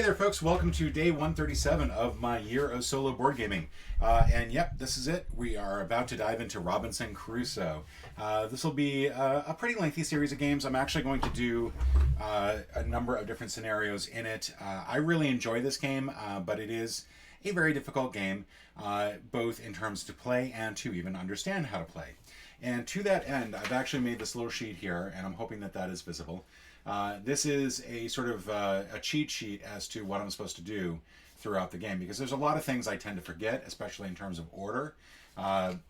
Hey there, folks. Welcome to day 137 of my year of solo board gaming. And yep, this is it. We are about to dive into Robinson Crusoe. This will be a pretty lengthy series of games. I'm actually going to do a number of different scenarios in it. I really enjoy this game, but it is a very difficult game, both in terms to play and to even understand how to play. And to that end, I've actually made this little sheet here, and I'm hoping that that is visible. This is a sort of a cheat sheet as to what I'm supposed to do throughout the game, because there's a lot of things I tend to forget, especially in terms of order. And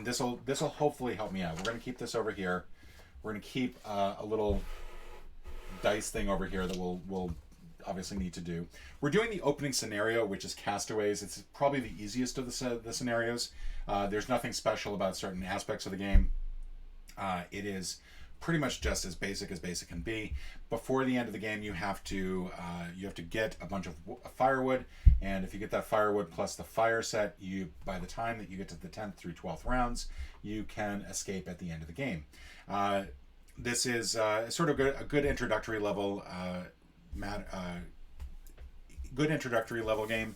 this will hopefully help me out. We're going to keep this over here. We're going to keep a little dice thing over here that we'll obviously need to do. We're doing the opening scenario, which is Castaways. It's probably the easiest of the scenarios. There's nothing special about certain aspects of the game. It is pretty much just as basic can be. Before the end of the game, you have to get a bunch of firewood, and if you get that firewood plus the fire set, by the time that you get to the 10th through 12th rounds, you can escape at the end of the game. This is sort of a good introductory level, game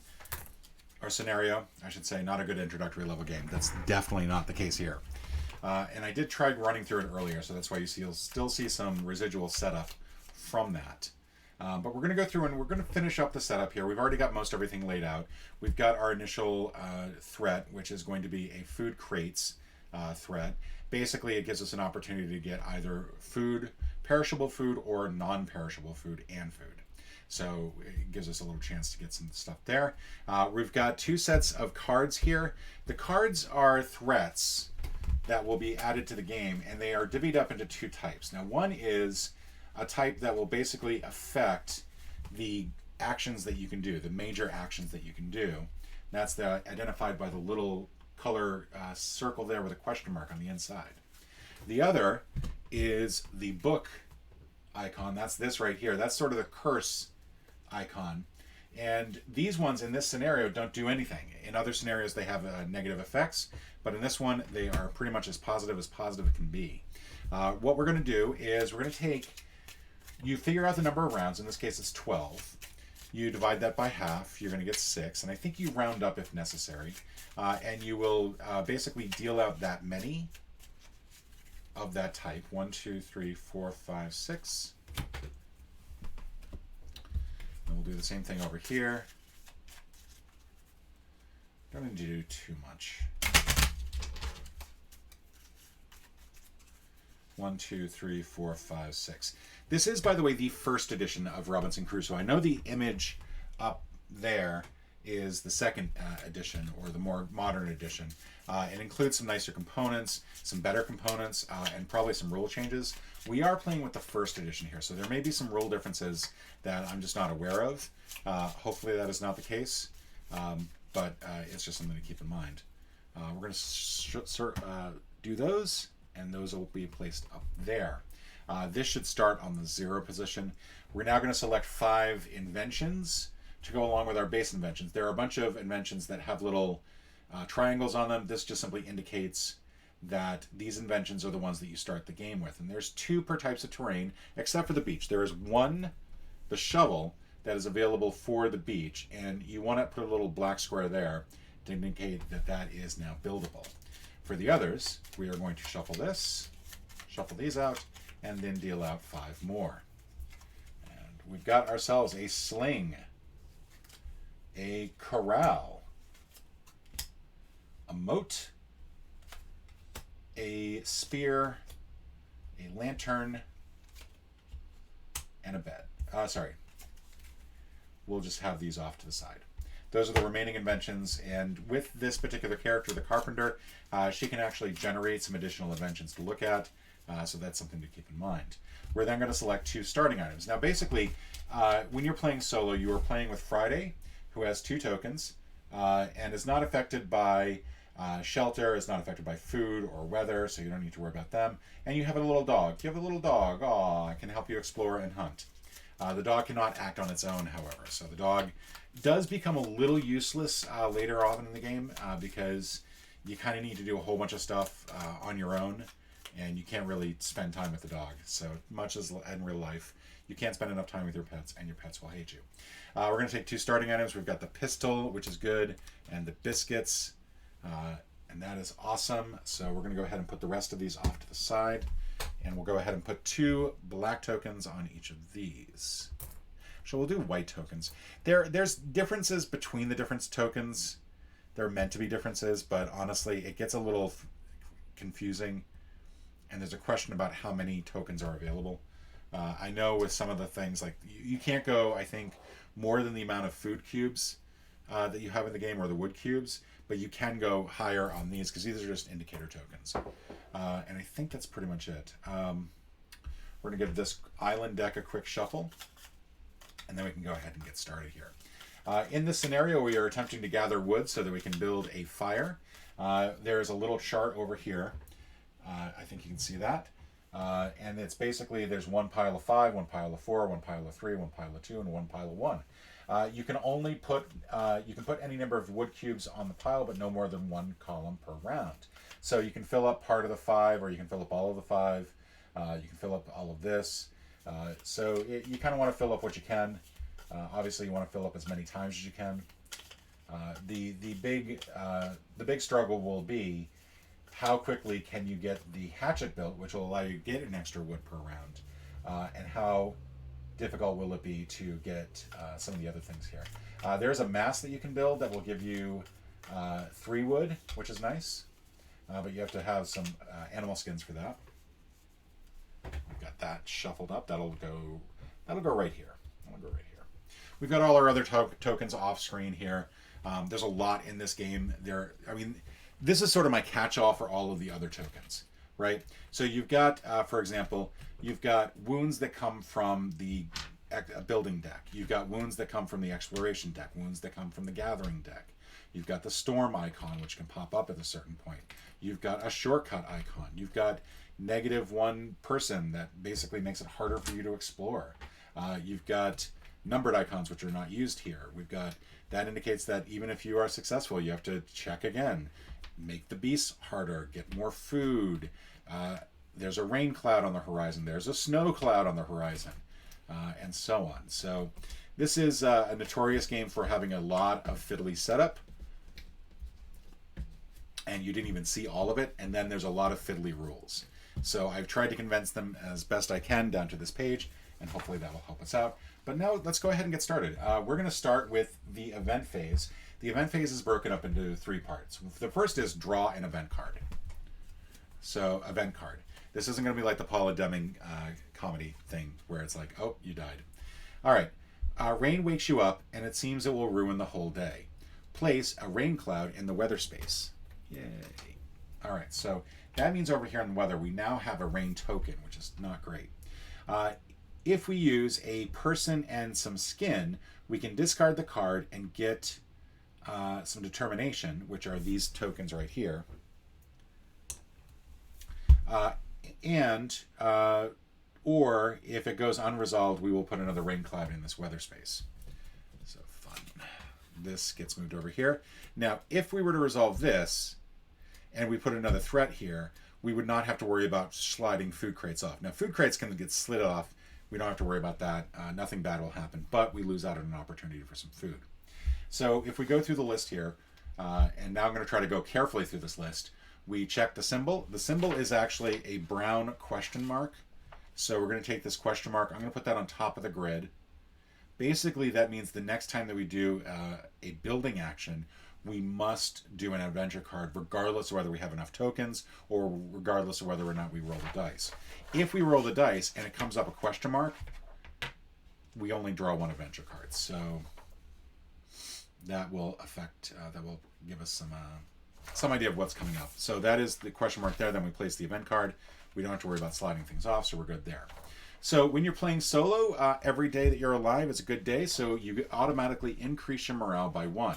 or scenario, I should say. Not a good introductory level game. That's definitely not the case here. And I did try running through it earlier, so that's why you'll still see some residual setup from that. But we're going to go through and we're going to finish up the setup here. We've already got most everything laid out. We've got our initial threat, which is going to be a food crates threat. Basically, it gives us an opportunity to get either food, perishable food, or non-perishable food and food. So it gives us a little chance to get some stuff there. We've got two sets of cards here. The cards are threats that will be added to the game, and they are divvied up into two types. Now, one is a type that will basically affect the actions that you can do, the major actions that you can do. That's identified by the little color circle there with a question mark on the inside. The other is the book icon. That's this right here. That's sort of the curse icon. And these ones in this scenario don't do anything. In other scenarios, they have negative effects, but in this one, they are pretty much as positive can be. What we're going to do is we're going to you figure out the number of rounds. In this case, it's 12. You divide that by half. You're going to get 6, and I think you round up if necessary. And you will basically deal out that many of that type. 1, 2, 3, 4, 5, 6. And we'll do the same thing over here. Don't need to do too much. 1, 2, 3, 4, 5, 6. This is, by the way, the first edition of Robinson Crusoe. I know the image up there is the second edition, or the more modern edition. It includes some nicer components, some better components, and probably some rule changes. We are playing with the first edition here, so there may be some rule differences that I'm just not aware of. Hopefully that is not the case, but it's just something to keep in mind. We're going to do those, and those will be placed up there. This should start on the 0 position. We're now going to select 5 inventions to go along with our base inventions. There are a bunch of inventions that have little triangles on them. This just simply indicates that these inventions are the ones that you start the game with. And there's 2 per types of terrain, except for the beach. There is one, the shovel, that is available for the beach, and you want to put a little black square there to indicate that that is now buildable. For the others, we are going to shuffle these out, and then deal out 5 more. And we've got ourselves a sling, a corral, a moat, a spear, a lantern, and a bed. We'll just have these off to the side. Those are the remaining inventions, and with this particular character, the carpenter, she can actually generate some additional inventions to look at, so that's something to keep in mind. We're then going to select 2 starting items. Now basically, when you're playing solo, you are playing with Friday, who has 2 tokens, and is not affected by shelter, is not affected by food or weather, so you don't need to worry about them. And you have a little dog. You have a little dog. Aw, it can help you explore and hunt. The dog cannot act on its own, however, so the dog does become a little useless later on in the game, because you kind of need to do a whole bunch of stuff on your own and you can't really spend time with the dog. So much as in real life, you can't spend enough time with your pets, and your pets will hate you. We're going to take 2 starting items. We've got the pistol, which is good, and the biscuits, and that is awesome. So we're going to go ahead and put the rest of these off to the side, and we'll go ahead and put 2 black tokens on each of these. So we'll do white tokens. There's differences between the different tokens. There are meant to be differences, but honestly, it gets a little confusing, and there's a question about how many tokens are available. I know with some of the things, like you can't go, I think, more than the amount of food cubes that you have in the game, or the wood cubes, but you can go higher on these because these are just indicator tokens. And I think that's pretty much it. We're going to give this island deck a quick shuffle, and then we can go ahead and get started here. In this scenario, we are attempting to gather wood so that we can build a fire. There's a little chart over here. I think you can see that. And it's basically, there's 1 pile of 5, 1 pile of 4, 1 pile of 3, 1 pile of 2, and 1 pile of 1. You can only put, you can put any number of wood cubes on the pile, but no more than 1 column per round. So you can fill up part of the 5, or you can fill up all of the 5. You can fill up all of this. You kind of want to fill up what you can. Obviously, you want to fill up as many times as you can. The big struggle will be how quickly can you get the hatchet built, which will allow you to get an extra wood per round, and how difficult will it be to get some of the other things here. There's a mast that you can build that will give you 3 wood, which is nice, but you have to have some animal skins for that. We've got that shuffled up. That'll go right here. That'll go right here. We've got all our other tokens off screen here. There's a lot in this game. This is sort of my catch-all for all of the other tokens, right? So you've got, for example, you've got wounds that come from the building deck. You've got wounds that come from the exploration deck, wounds that come from the gathering deck. You've got the storm icon, which can pop up at a certain point. You've got a shortcut icon. You've got -1 person that basically makes it harder for you to explore. You've got numbered icons, which are not used here. That indicates that even if you are successful, you have to check again. Make the beasts harder, get more food. There's a rain cloud on the horizon. There's a snow cloud on the horizon, and so on. So this is a notorious game for having a lot of fiddly setup, and you didn't even see all of it, and then there's a lot of fiddly rules. So I've tried to condense them as best I can down to this page, and hopefully that will help us out. But now let's go ahead and get started. We're going to start with the event phase. The event phase is broken up into 3 parts. The first is draw an event card. So, event card. This isn't going to be like the Paula Deming comedy thing where it's like, oh, you died. All right. Rain wakes you up, and it seems it will ruin the whole day. Place a rain cloud in the weather space. Yay. All right, so that means over here in the weather, we now have a rain token, which is not great. If we use a person and some skin, we can discard the card and get some determination, which are these tokens right here. Or if it goes unresolved, we will put another rain cloud in this weather space. So fun. This gets moved over here. Now, if we were to resolve this, and we put another threat here, we would not have to worry about sliding food crates off. Now, food crates can get slid off. We don't have to worry about that. Nothing bad will happen, but we lose out on an opportunity for some food. So if we go through the list here, and now I'm going to try to go carefully through this list, we check the symbol. The symbol is actually a brown question mark. So we're going to take this question mark. I'm going to put that on top of the grid. Basically, that means the next time that we do a building action, we must do an adventure card regardless of whether we have enough tokens or regardless of whether or not we roll the dice. If we roll the dice and it comes up a question mark, we only draw 1 adventure card. So that will affect, that will give us some idea of what's coming up. So that is the question mark there. Then we place the event card. We don't have to worry about sliding things off, so we're good there. So when you're playing solo, every day that you're alive is a good day, so you automatically increase your morale by 1.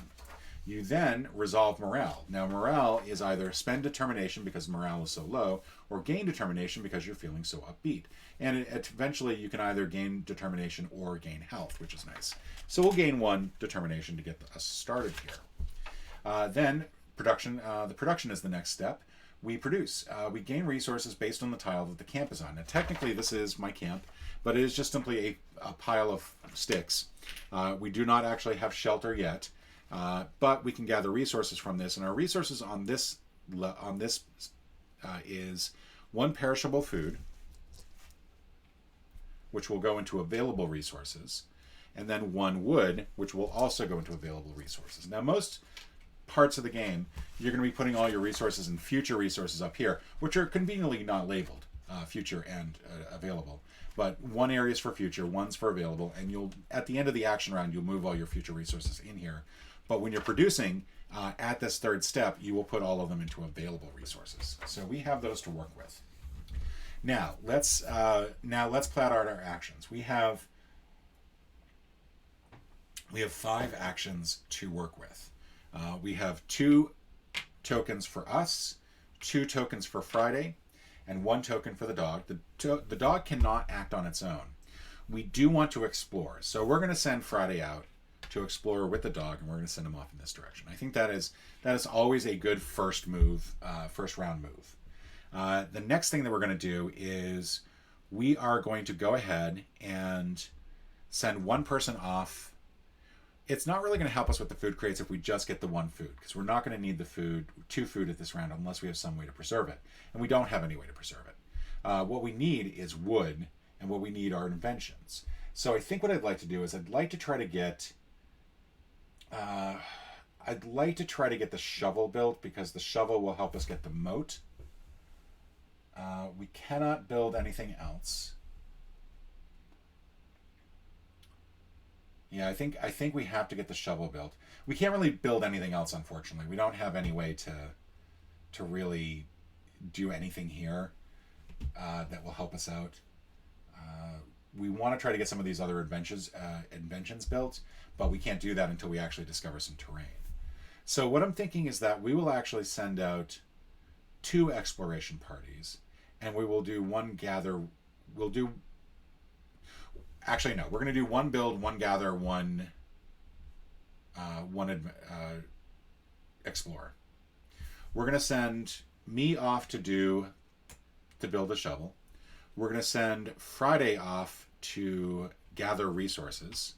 You then resolve morale. Now, morale is either spend determination because morale is so low, or gain determination because you're feeling so upbeat. And eventually, you can either gain determination or gain health, which is nice. So we'll gain 1 determination to get us started here. Then, production. The production is the next step. we produce. We gain resources based on the tile that the camp is on. Now, technically, this is my camp, but it is just simply a pile of sticks. We do not actually have shelter yet, but we can gather resources from this. And our resources on this is one perishable food, which will go into available resources, and then one wood, which will also go into available resources. Now, most parts of the game, you're going to be putting all your resources in future resources up here, which are conveniently not labeled future and available. But one area is for future, one's for available, and you'll, at the end of the action round, you'll move all your future resources in here. But when you're producing, at this third step, you will put all of them into available resources. So we have those to work with. Now let's plot out our actions. We have 5 actions to work with. We have 2 tokens for us, 2 tokens for Friday, and 1 token for the dog. The dog cannot act on its own. We do want to explore, so we're going to send Friday out to explore with the dog, and we're going to send him off in this direction. I think that is always a good first round move. The next thing that we're going to do is we are going to go ahead and send one person off. It's not really going to help us with the food crates if we just get the 1 food, because we're not going to need the 2 food at this round unless we have some way to preserve it. And we don't have any way to preserve it. What we need is wood, and what we need are inventions. So I think what I'd like to do is I'd like to try to get the shovel built, because the shovel will help us get the moat. We cannot build anything else. Yeah, I think we have to get the shovel built. We can't really build anything else, unfortunately. We don't have any way to really do anything here that will help us out. We want to try to get some of these other inventions built, but we can't do that until we actually discover some terrain. So what I'm thinking is that we will actually send out 2 exploration parties, and we will do one gather. Actually, no. We're going to do 1 build, 1 gather, 1 explore. We're going to send me off to build a shovel. We're going to send Friday off to gather resources,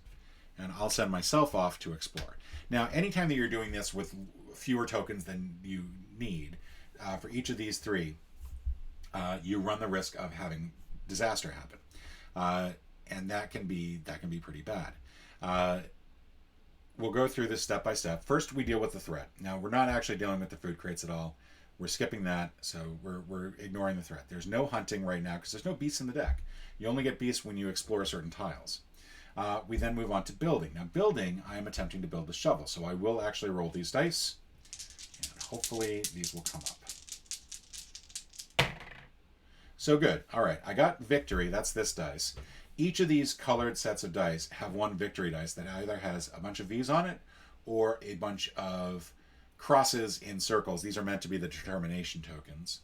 and I'll send myself off to explore. Now, anytime that you're doing this with fewer tokens than you need, for each of these 3, you run the risk of having disaster happen. And that can be pretty bad. We'll go through this step by step. First, we deal with the threat. Now, we're not actually dealing with the food crates at all. We're skipping that, so we're ignoring the threat. There's no hunting right now because there's no beasts in the deck. You only get beasts when you explore certain tiles. We then move on to building. Now, building, I am attempting to build the shovel, so I will actually roll these dice, and hopefully these will come up. So good. All right, I got victory. That's this dice. Each of these colored sets of dice have 1 victory dice that either has a bunch of V's on it or a bunch of crosses in circles. These are meant to be the determination tokens.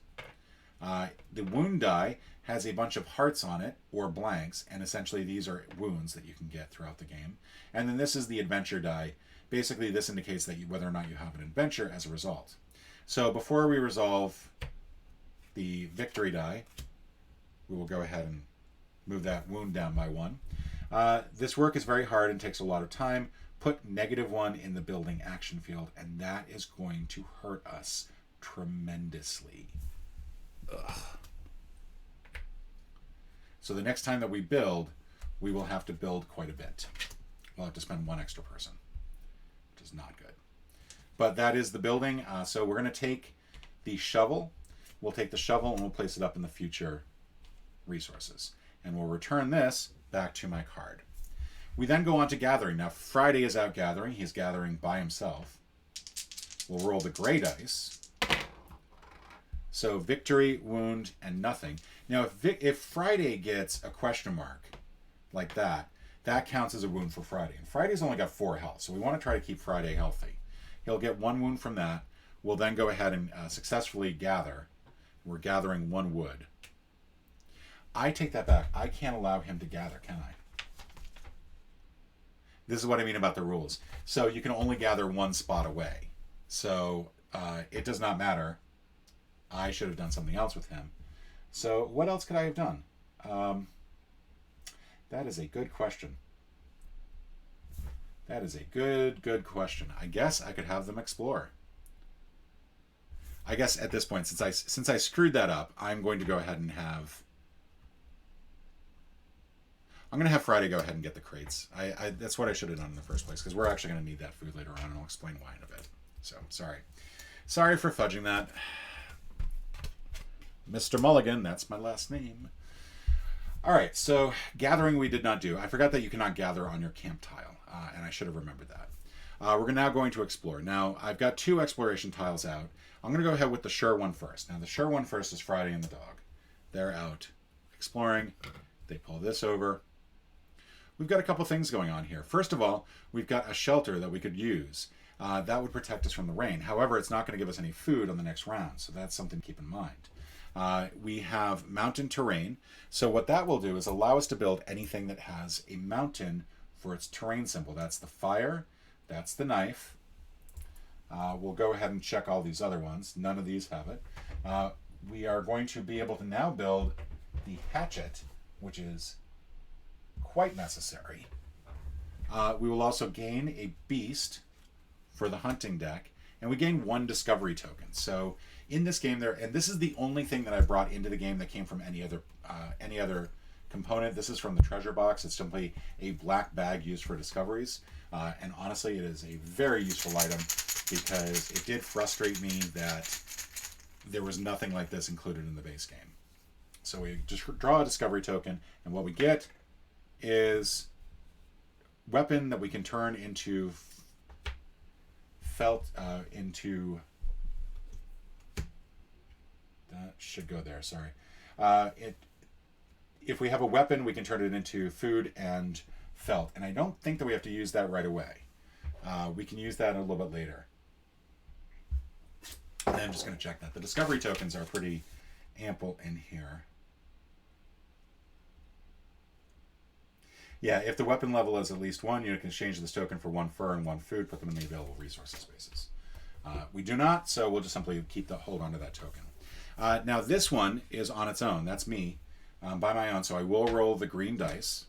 The wound die has a bunch of hearts on it or blanks, and essentially these are wounds that you can get throughout the game. And then this is the adventure die. Basically, this indicates that whether or not you have an adventure as a result. So before we resolve the victory die, we will go ahead and move that wound down by 1. This work is very hard and takes a lot of time. Put -1 in the building action field, and that is going to hurt us tremendously. Ugh. So the next time that we build, we will have to build quite a bit. We'll have to spend 1 extra person, which is not good. But that is the building. So we're going to take the shovel. We'll take the shovel and we'll place it up in the future resources. And we'll return this back to my card. We then go on to gathering. Now, Friday is out gathering. He's gathering by himself. We'll roll the gray dice. So victory, wound, and nothing. Now, if Friday gets a question mark like that, that counts as a wound for Friday. And Friday's only got 4 health, so we want to try to keep Friday healthy. He'll get 1 wound from that. We'll then go ahead and successfully gather. We're gathering 1 wood. I take that back. I can't allow him to gather, can I? This is what I mean about the rules. So you can only gather 1 spot away. So it does not matter I should have done something else with him. So what else could I have done? That is a good question. That is a good question. I guess I could have them explore. I guess at this point, since I screwed that up, I'm going to go ahead and have... I'm going to have Friday go ahead and get the crates. That's what I should have done in the first place, because we're actually going to need that food later on, and I'll explain why in a bit. So, sorry. Sorry for fudging that. Mr. Mulligan, that's my last name. All right, so gathering we did not do. I forgot that you cannot gather on your camp tile, and I should have remembered that. We're now going to explore. Now, I've got 2 exploration tiles out. I'm going to go ahead with the sure one first. Now, the sure one first is Friday and the dog. They're out exploring. They pull this over. We've got a couple things going on here. First of all, we've got a shelter that we could use. That would protect us from the rain. However, it's not going to give us any food on the next round, so that's something to keep in mind. We have mountain terrain, so what that will do is allow us to build anything that has a mountain for its terrain symbol. That's the fire, that's the knife. We'll go ahead and check all these other ones. None of these have it. We are going to be able to now build the hatchet, which is quite necessary. We will also gain a beast for the hunting deck, and we gain 1 discovery token. So in this game there, and this is the only thing that I brought into the game that came from any other component. This is from the treasure box. It's simply a black bag used for discoveries, and honestly it is a very useful item because it did frustrate me that there was nothing like this included in the base game. So we just draw a discovery token, and what we get is weapon that we can turn into felt into... That should go there, sorry. If we have a weapon, we can turn it into food and felt. And I don't think that we have to use that right away. We can use that a little bit later. And I'm just going to check that. The discovery tokens are pretty ample in here. Yeah, if the weapon level is at least 1, you can exchange this token for 1 fur and 1 food, put them in the available resources spaces. We do not, so we'll just simply hold on to that token. Now this one is on its own. That's me by my own, so I will roll the green dice.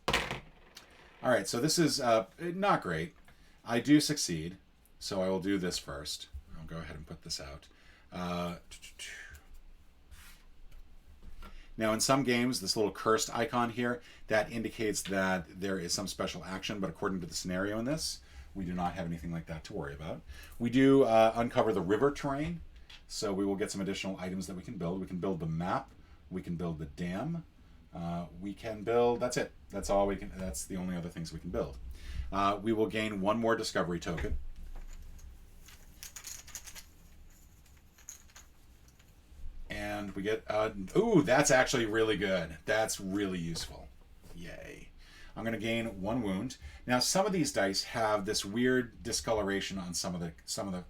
All right, so this is not great. I do succeed, so I will do this first. I'll go ahead and put this out. Now, in some games, this little cursed icon here, that indicates that there is some special action, but according to the scenario in this, we do not have anything like that to worry about. We do uncover the river terrain, so we will get some additional items that we can build. We can build the map. We can build the dam. We can build... That's it. That's all we can... That's the only other things we can build. We will gain 1 more discovery token. And we get... ooh, that's actually really good. That's really useful. Yay. I'm going to gain 1 wound. Now, some of these dice have this weird discoloration on some of the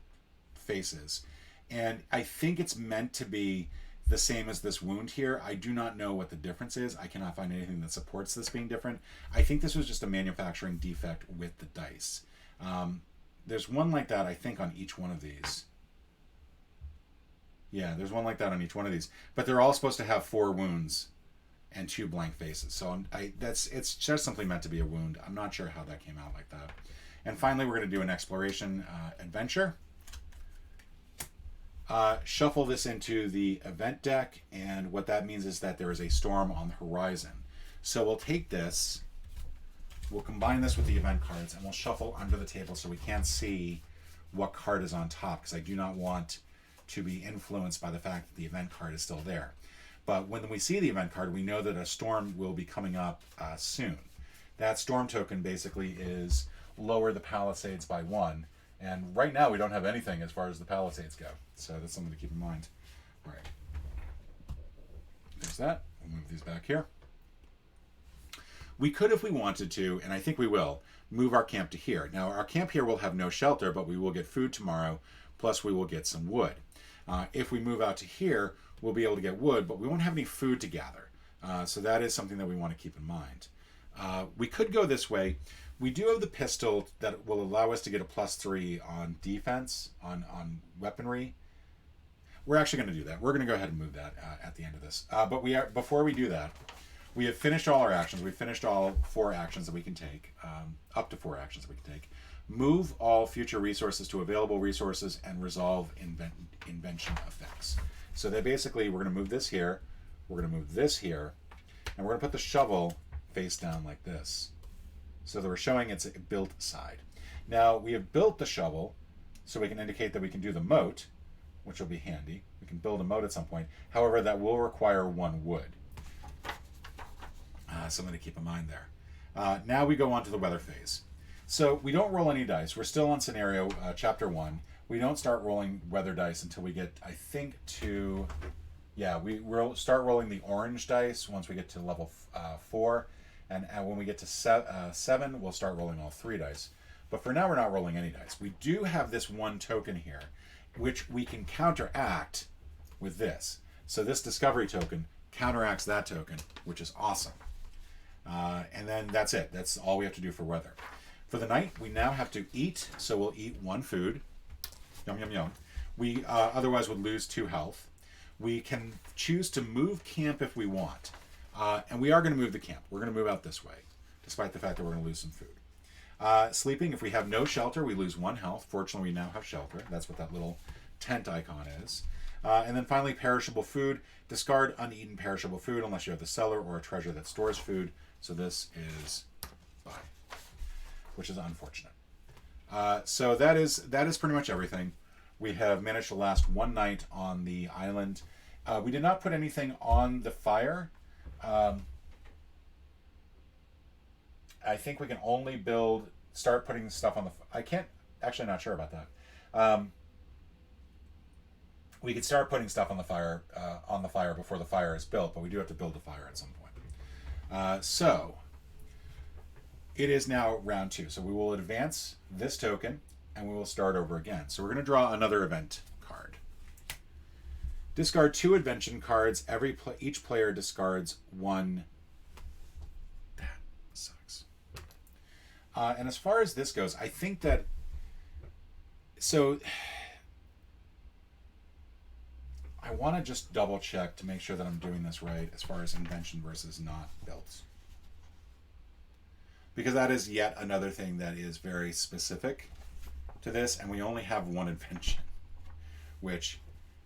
faces. And I think it's meant to be the same as this wound here. I do not know what the difference is. I cannot find anything that supports this being different. I think this was just a manufacturing defect with the dice. There's one like that, I think, on each one of these. Yeah, there's one like that on each one of these. But they're all supposed to have 4 wounds and 2 blank faces. So it's just simply meant to be a wound. I'm not sure how that came out like that. And finally, we're going to do an exploration adventure. Shuffle this into the event deck, and what that means is that there is a storm on the horizon. So we'll take this, we'll combine this with the event cards, and we'll shuffle under the table so we can't see what card is on top, because I do not want to be influenced by the fact that the event card is still there. But when we see the event card, we know that a storm will be coming up soon. That storm token basically is lower the Palisades by 1. And right now we don't have anything as far as the Palisades go. So that's something to keep in mind. All right. There's that. We'll move these back here. We could, if we wanted to, and I think we will, move our camp to here. Now, our camp here will have no shelter, but we will get food tomorrow, plus we will get some wood. If we move out to here, we'll be able to get wood, but we won't have any food to gather. So that is something that we want to keep in mind. We could go this way. We do have the pistol that will allow us to get a +3 on defense, on weaponry. we're actually going to do that. We're going to go ahead and move that at the end of this. But before we do that, we have finished all our actions. We've finished all 4 actions that we can take, up to 4 actions that we can take. Move all future resources to available resources and resolve invention effects. So that basically we're going to move this here, we're going to move this here, and we're going to put the shovel face down like this, so that we're showing its built side. Now we have built the shovel, so we can indicate that we can do the moat, which will be handy. We can build a moat at some point. However, that will require 1 wood. Something to keep in mind there. Now we go on to the weather phase. So we don't roll any dice. We're still on scenario chapter 1. We don't start rolling weather dice until we get, I think, to... Yeah, we'll start rolling the orange dice once we get to level 4. And when we get to 7, we'll start rolling all 3 dice. But for now, we're not rolling any dice. We do have this 1 token here, which we can counteract with this. So this discovery token counteracts that token, which is awesome. And then that's it. That's all we have to do for weather. For the night, we now have to eat. So we'll eat 1 food. Yum, yum, yum. We otherwise would lose 2 health. We can choose to move camp if we want. And we are going to move the camp. We're going to move out this way, despite the fact that we're going to lose some food. Sleeping, if we have no shelter, we lose 1 health. Fortunately, we now have shelter. That's what that little tent icon is. And then finally, perishable food. Discard uneaten perishable food unless you have the cellar or a treasure that stores food. So this is bye, which is unfortunate. So that is pretty much everything. We have managed to last 1 night on the island. We did not put anything on the fire. I think we can only start putting stuff on the... I can't... Actually, not sure about that. We could start putting stuff on the fire before the fire is built, but we do have to build the fire at some point. So, it is now round 2. So we will advance this token, and we will start over again. So we're going to draw another event card. Discard 2 invention cards. Each player discards 1. That sucks. And as far as this goes, I think that... So... I want to just double check to make sure that I'm doing this right as far as invention versus not built. Because that is yet another thing that is very specific to this, and we only have 1 invention, which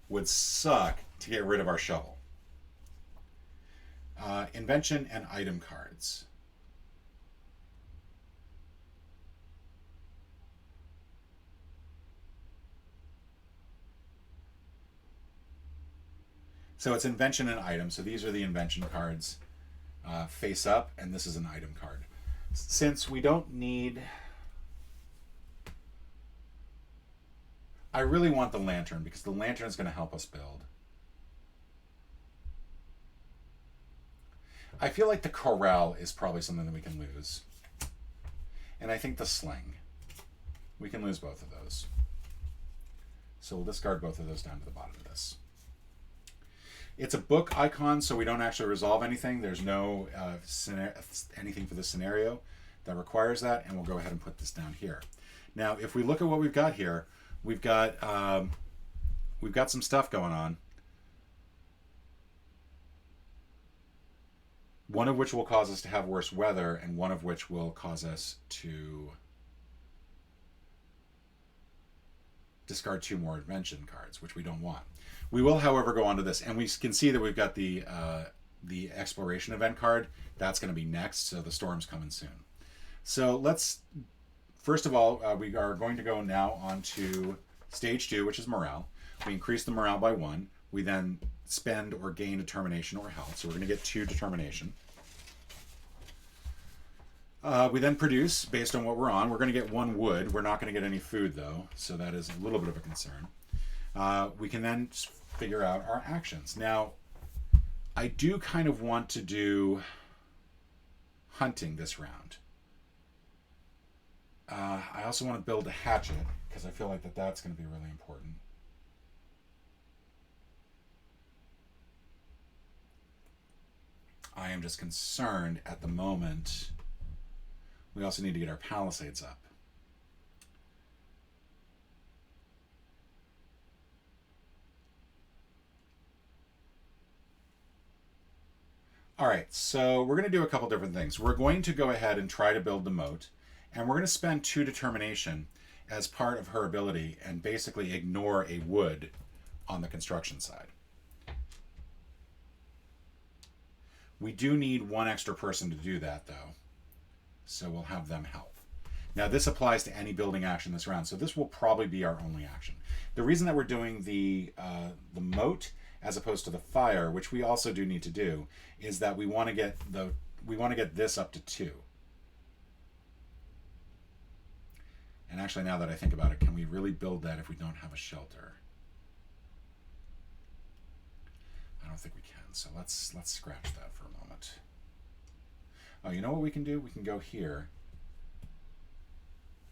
would suck to get rid of our shovel. Invention and item cards. So it's invention and item. So these are the invention cards face up, and this is an item card. Since we don't need... I really want the lantern, because the lantern is going to help us build. I feel like the corral is probably something that we can lose. And I think the sling. We can lose both of those. So we'll discard both of those down to the bottom of this. It's a book icon, so we don't actually resolve anything. There's no anything for this scenario that requires that, and we'll go ahead and put this down here. Now, if we look at what we've got here, we've got some stuff going on. One of which will cause us to have worse weather, and one of which will cause us to discard 2 more invention cards, which we don't want. We will, however, go on to this, and we can see that we've got the exploration event card. That's going to be next, so the storm's coming soon. So let's, first of all, we are going to go now on to stage 2, which is morale. We increase the morale by 1. We then spend or gain determination or health, so we're going to get 2 determination. We then produce, based on what we're on. We're going to get 1 wood. We're not going to get any food, though, so that is a little bit of a concern. We can then figure out our actions. Now, I do kind of want to do hunting this round. I also want to build a hatchet, because I feel like that's going to be really important. I am just concerned at the moment. We also need to get our palisades up. All right, so we're going to do a couple different things. We're going to go ahead and try to build the moat, and we're going to spend 2 determination as part of her ability and basically ignore a wood on the construction side. We do need 1 extra person to do that, though, so we'll have them help. Now, this applies to any building action this round, so this will probably be our only action. The reason that we're doing the moat as opposed to the fire, which we also do need to do, is that we want to get this up to 2. And actually, now that I think about it, can we really build that if we don't have a shelter? I don't think we can. So let's scratch that for a moment. Oh, you know what we can do? We can go here.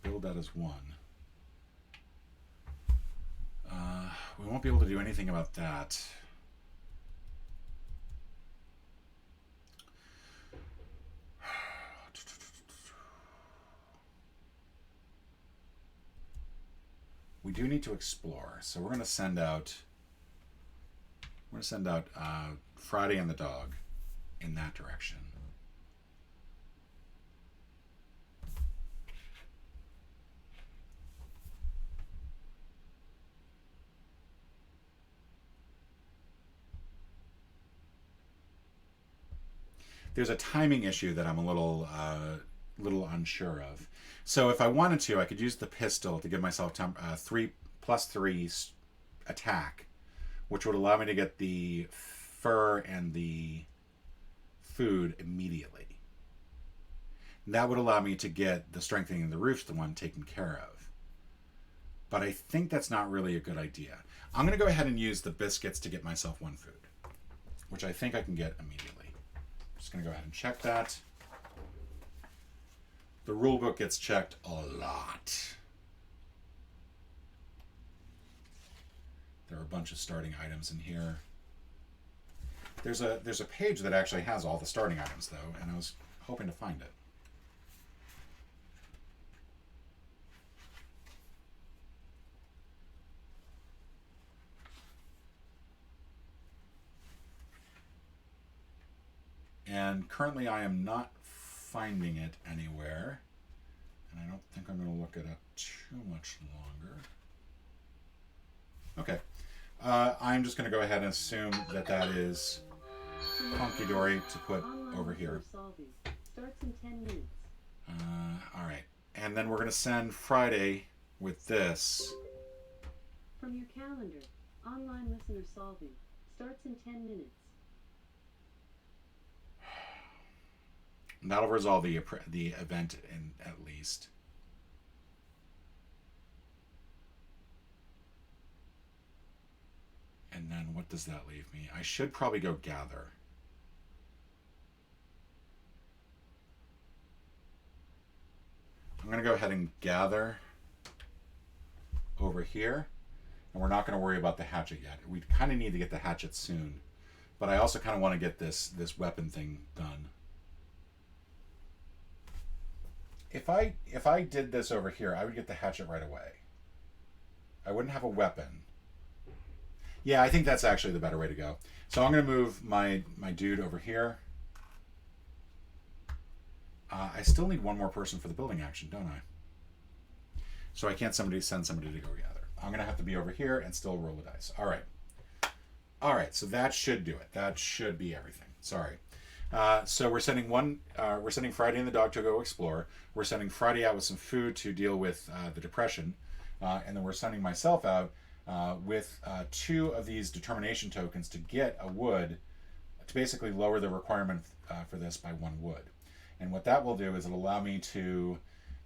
Build that as 1. We won't be able to do anything about that. We do need to explore, so we're going to send out. Friday and the dog in that direction. There's a timing issue that I'm a little unsure of. So if I wanted to, I could use the pistol to give myself 3+3 attack, which would allow me to get the fur and the food immediately. And that would allow me to get the strengthening of the roof's the one taken care of. But I think that's not really a good idea. I'm going to go ahead and use the biscuits to get myself 1 food, which I think I can get immediately. Just going to go ahead and check that. The rule book gets checked a lot. There are a bunch of starting items in here. There's a page that actually has all the starting items, though, and I was hoping to find it. And currently I am not finding it anywhere. And I don't think I'm going to look it up too much longer. Okay. I'm just going to go ahead and assume that that is Honky Dory to put over here. Starts in 10 minutes. All right. And then we're going to send Friday with this. From your calendar, online listener solving. Starts in 10 minutes. That'll resolve the event at least. And then what does that leave me? I should probably go gather. I'm going to go ahead and gather over here. And we're not going to worry about the hatchet yet. We kind of need to get the hatchet soon. But I also kind of want to get this weapon thing done. If I did this over here, I would get the hatchet right away. I wouldn't have a weapon. Yeah, I think that's actually the better way to go. So I'm going to move my dude over here. I still need 1 more person for the building action, don't I? So I can't send somebody to go gather. I'm going to have to be over here and still roll the dice. All right. All right, so that should do it. That should be everything. Sorry. So we're sending Friday and the dog to go explore. We're sending Friday out with some food to deal with the depression. And then we're sending myself out with 2 of these determination tokens to get a wood to basically lower the requirement for this by 1 wood. And what that will do is it'll allow me to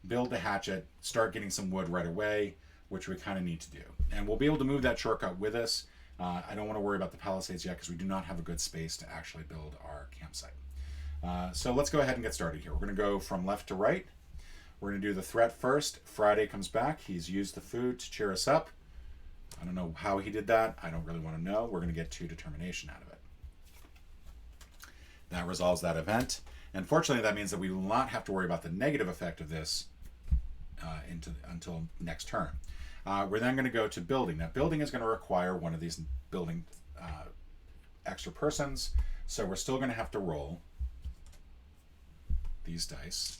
build the hatchet, start getting some wood right away, which we kind of need to do. And we'll be able to move that shortcut with us. I don't want to worry about the palisades yet because we do not have a good space to actually build our campsite. So let's go ahead and get started here. We're going to go from left to right. We're going to do the threat first. Friday comes back. He's used the food to cheer us up. I don't know how he did that. I don't really want to know. We're going to get 2 determination out of it. That resolves that event. And fortunately, that means that we will not have to worry about the negative effect of this until next turn. We're then going to go to building. Now, building is going to require one of these building extra persons. So we're still going to have to roll these dice.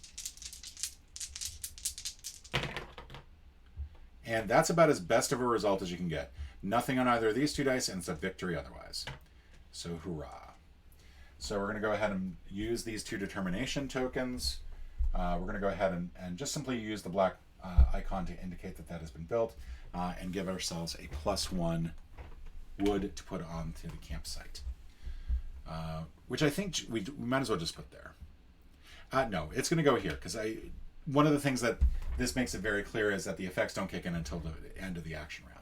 And that's about as best of a result as you can get. Nothing on either of these two dice, and it's a victory otherwise. So hurrah. So we're going to go ahead and use these two determination tokens. We're going to go ahead and just simply use the black icon to indicate that that has been built, and give ourselves a +1 wood to put onto the campsite. Which I think we might as well just put there. No, it's going to go here, because one of the things that this makes it very clear is that the effects don't kick in until the end of the action round.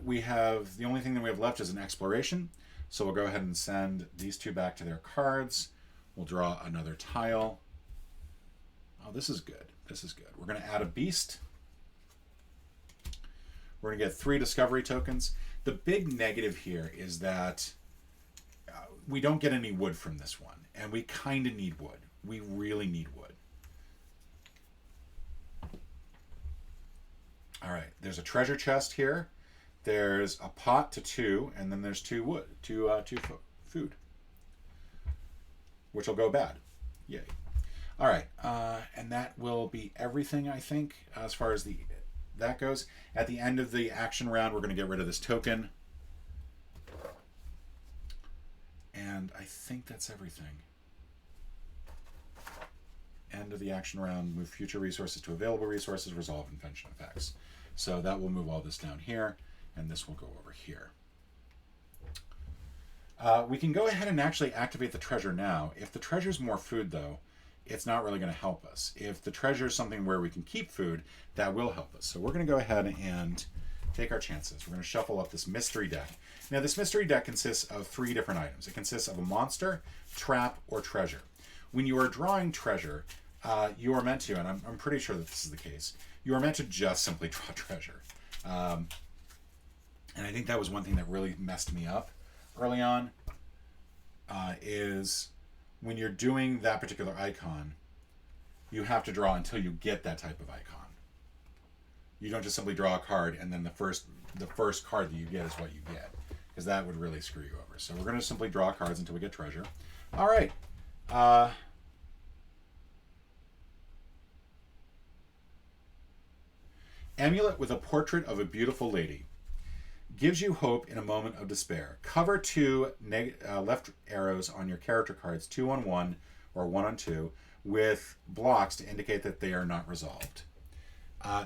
The only thing that we have left is an exploration, so we'll go ahead and send these two back to their cards. We'll draw another tile. Oh, this is good. This is good. We're going to add a beast. We're going to get 3 discovery tokens. The big negative here is that we don't get any wood from this one, and we kind of need wood. We really need wood. All right, there's a treasure chest here. There's a pot to 2, and then there's 2 wood, two food, which will go bad. Yay. All right, and that will be everything, I think, as far as that goes. At the end of the action round, we're going to get rid of this token. And I think that's everything. End of the action round, move future resources to available resources, resolve invention effects. So that will move all this down here, and this will go over here. We can go ahead and actually activate the treasure now. If the treasure's more food, though, it's not really going to help us. If the treasure is something where we can keep food, that will help us. So we're going to go ahead and take our chances. We're going to shuffle up this mystery deck. Now, this mystery deck consists of 3 different items. It consists of a monster, trap, or treasure. When you are drawing treasure, you are meant to, and I'm pretty sure that this is the case, you are meant to just simply draw treasure. And I think that was one thing that really messed me up early on, is when you're doing that particular icon, you have to draw until you get that type of icon. You don't just simply draw a card and then the first card that you get is what you get, because that would really screw you over. So we're going to simply draw cards until we get treasure. All right. Amulet with a portrait of a beautiful lady. Gives you hope in a moment of despair. Cover 2 left arrows on your character cards, 2 on 1 or 1 on 2, with blocks to indicate that they are not resolved.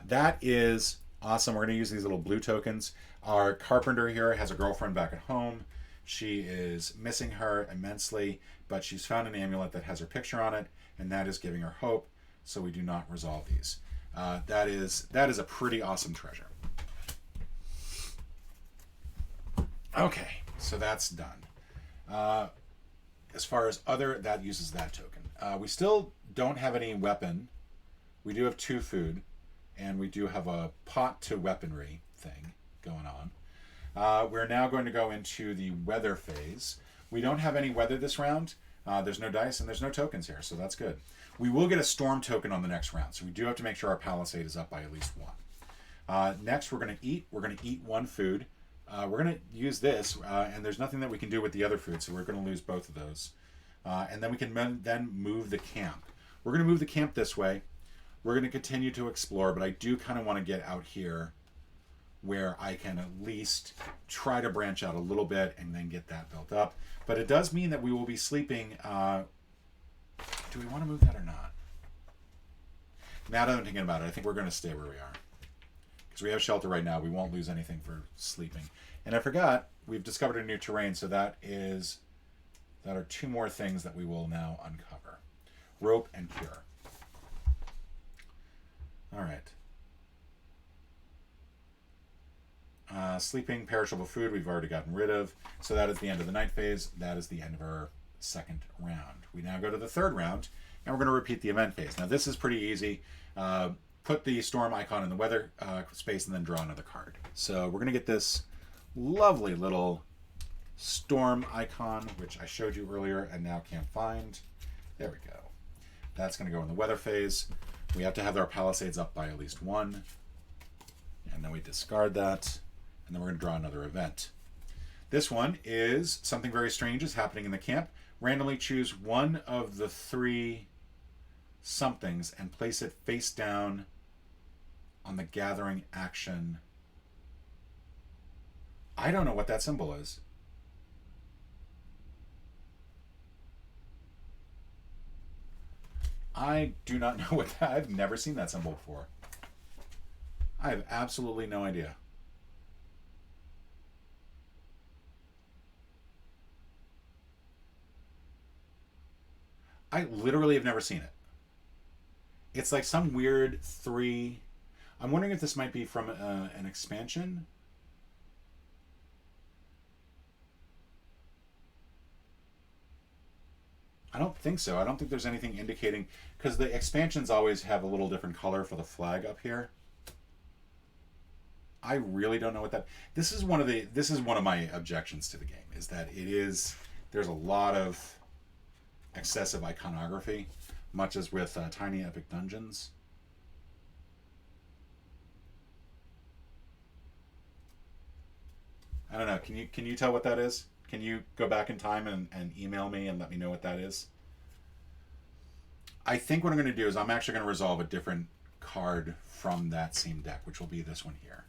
That is awesome. We're going to use these little blue tokens. Our carpenter here has a girlfriend back at home. She is missing her immensely, but she's found an amulet that has her picture on it, and that is giving her hope, so we do not resolve these. That is a pretty awesome treasure. Okay, so that's done. As far as that uses that token. We still don't have any weapon. We do have 2 food, and we do have a pot to weaponry thing going on. We're now going to go into the weather phase. We don't have any weather this round. There's no dice and there's no tokens here, so that's good. We will get a storm token on the next round, so we do have to make sure our palisade is up by at least 1. Next, we're going to eat. We're going to eat 1 food. We're going to use this, and there's nothing that we can do with the other food, so we're going to lose both of those. And then we can then move the camp. We're going to move the camp this way. We're going to continue to explore, but I do kind of want to get out here where I can at least try to branch out a little bit and then get that built up. But it does mean that we will be sleeping. Do we want to move that or not? Now that I'm thinking about it, I think we're going to stay where we are. Because we have shelter right now, we won't lose anything for sleeping. And I forgot, we've discovered a new terrain, so that are 2 more things that we will now uncover. Rope and cure. All right. Sleeping, perishable food, we've already gotten rid of. So that is the end of the night phase. That is the end of our 2nd round. We now go to the 3rd round, and we're going to repeat the event phase. Now this is pretty easy. Put the storm icon in the weather space and then draw another card. So we're going to get this lovely little storm icon, which I showed you earlier and now can't find. There we go. That's going to go in the weather phase. We have to have our palisades up by at least 1. And then we discard that. And then we're going to draw another event. This one is something very strange is happening in the camp. Randomly choose one of the three somethings and place it face down on the gathering action. I don't know what that symbol is. I do not know what that. I've never seen that symbol before. I have absolutely no idea. I literally have never seen it. It's like some weird three. I'm wondering if this might be from an expansion. I don't think so. I don't think there's anything indicating, because the expansions always have a little different color for the flag up here. I really don't know what that. This is one of my objections to the game, is that there's a lot of excessive iconography, much as with Tiny Epic Dungeons. I don't know. Can you tell what that is? Can you go back in time and email me and let me know what that is? I think what I'm going to do is I'm actually going to resolve a different card from that same deck, which will be this one here.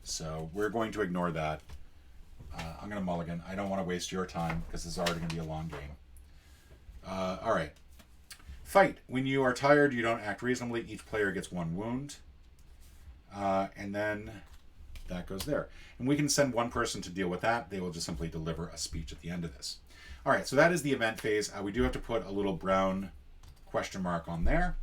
So we're going to ignore that. I'm going to mulligan. I don't want to waste your time because this is already going to be a long game. All right. Fight. When you are tired, you don't act reasonably. Each player gets one wound. And then that goes there. And we can send one person to deal with that. They will just simply deliver a speech at the end of this. All right, so that is the event phase. We do have to put a little brown question mark on there.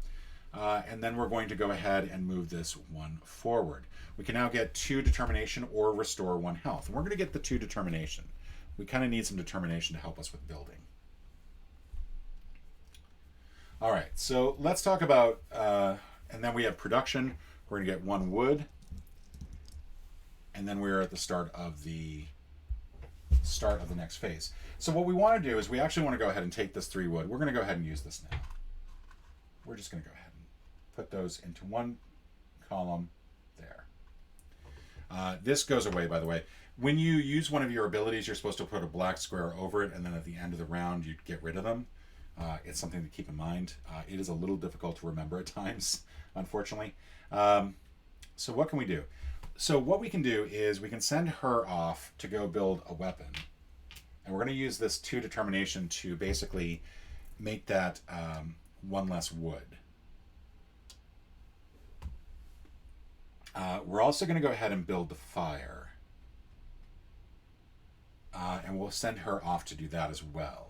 And then we're going to go ahead and move this one forward. We can now get 2 determination or restore 1 health. And we're going to get the 2 determination. We kind of need some determination to help us with building. All right, so let's talk about, and then we have production. We're going to get 1 wood. And then we're at the start of the next phase. So what we want to do is we actually want to go ahead and take this 3 wood. We're going to go ahead and use this now. We're just going to go ahead and put those into 1 column there. This goes away, by the way. When you use one of your abilities, you're supposed to put a black square over it, and then at the end of the round, you get rid of them. It's something to keep in mind. It is a little difficult to remember at times, unfortunately. So what can we do? So what we can do is we can send her off to go build a weapon. And we're going to use this 2 determination to basically make that 1 less wood. We're also going to go ahead and build the fire. And we'll send her off to do that as well.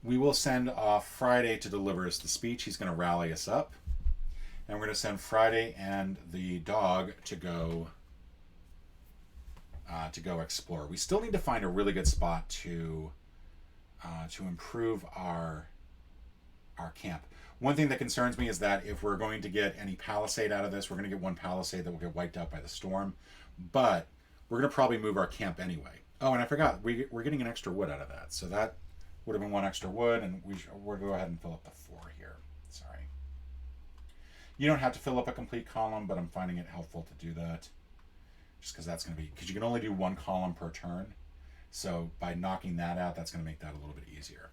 We will send off Friday to deliver us the speech. He's going to rally us up. And we're going to send Friday and the dog to go explore. We still need to find a really good spot to improve our camp. One thing that concerns me is that if we're going to get any palisade out of this, we're going to get 1 palisade that will get wiped out by the storm. But we're going to probably move our camp anyway. Oh, and I forgot, we're getting an extra wood out of that. So that would have been 1 extra wood, and we'll go ahead and fill up the 4 here. Sorry. You don't have to fill up a complete column, but I'm finding it helpful to do that. Just because that's going to be, because you can only do 1 column per turn. So by knocking that out, that's going to make that a little bit easier.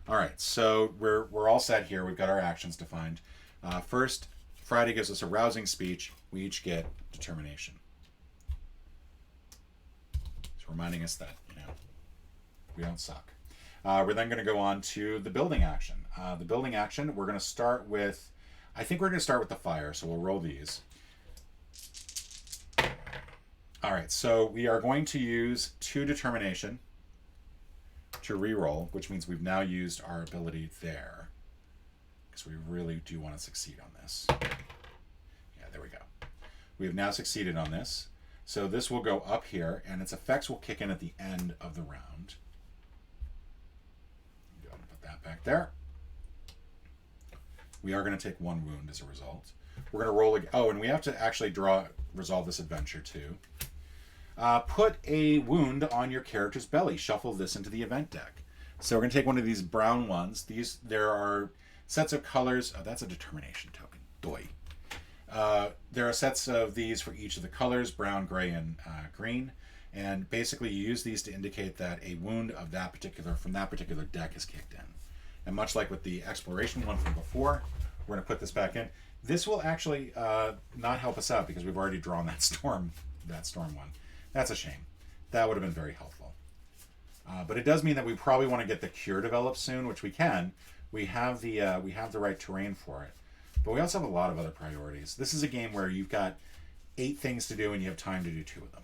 All right, so we're all set here. We've got our actions defined. First, Friday gives us a rousing speech. We each get determination. It's reminding us that, we don't suck. We're then going to go on to the building action. The building action, we're going to start with, I think we're going to start with the fire, so we'll roll these. All right, so we are going to use 2 determination to re-roll, which means we've now used our ability there, because we really do want to succeed on this. Yeah, there we go. We have now succeeded on this. So this will go up here, and its effects will kick in at the end of the round. Go ahead and put that back there. We are going to take 1 wound as a result. We're going to roll again. Oh, and we have to actually resolve this adventure too. Put a wound on your character's belly. Shuffle this into the event deck. So we're going to take one of these brown ones. There are sets of colors. Oh, that's a determination token. Doy. There are sets of these for each of the colors, brown, gray, and green. And basically you use these to indicate that a wound of that particular, from that particular deck is kicked in. And much like with the exploration one from before, we're going to put this back in. This will actually not help us out because we've already drawn that storm one. That's a shame. That would have been very helpful. But it does mean that we probably want to get the cure developed soon, which we can. We have the right terrain for it. But we also have a lot of other priorities. This is a game where you've got 8 things to do and you have time to do 2 of them.